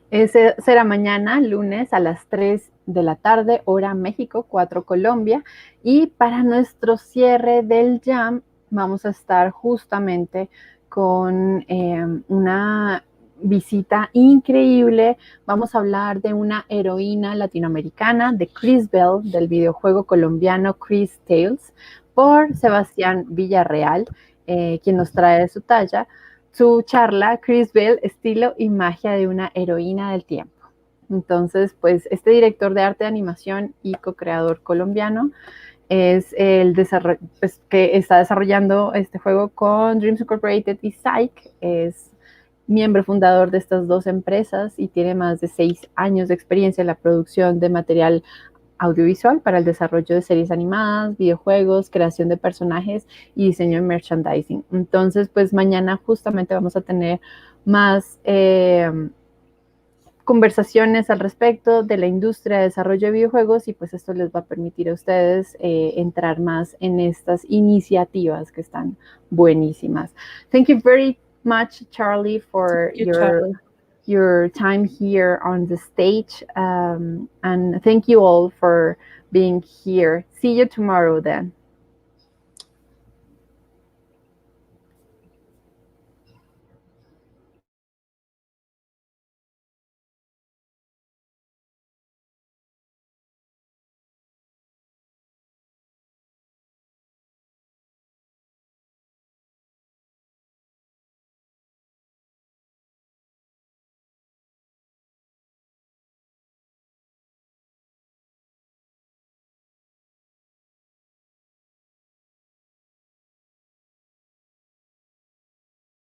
Ese será mañana, lunes, a las 3 de la tarde, hora México, 4 Colombia. Y para nuestro cierre del jam, vamos a estar justamente con una visita increíble. Vamos a hablar de una heroína latinoamericana, de Chris Bell, del videojuego colombiano Chris Tales, por Sebastián Villarreal, quien nos trae su charla, Chris Bell, estilo y magia de una heroína del tiempo. Entonces, pues este director de arte de animación y co-creador colombiano es el pues, que está desarrollando este juego con Dreams Incorporated y Psych. Es miembro fundador de estas dos empresas y tiene más de 6 años de experiencia en la producción de material audiovisual para el desarrollo de series animadas, videojuegos, creación de personajes y diseño de merchandising. Entonces, pues mañana justamente vamos a tener más conversaciones al respecto de la industria de desarrollo de videojuegos y pues esto les va a permitir a ustedes entrar más en estas iniciativas que están buenísimas. Thank you very much, Charly, for your time here on the stage. And thank you all for being here. See you tomorrow then.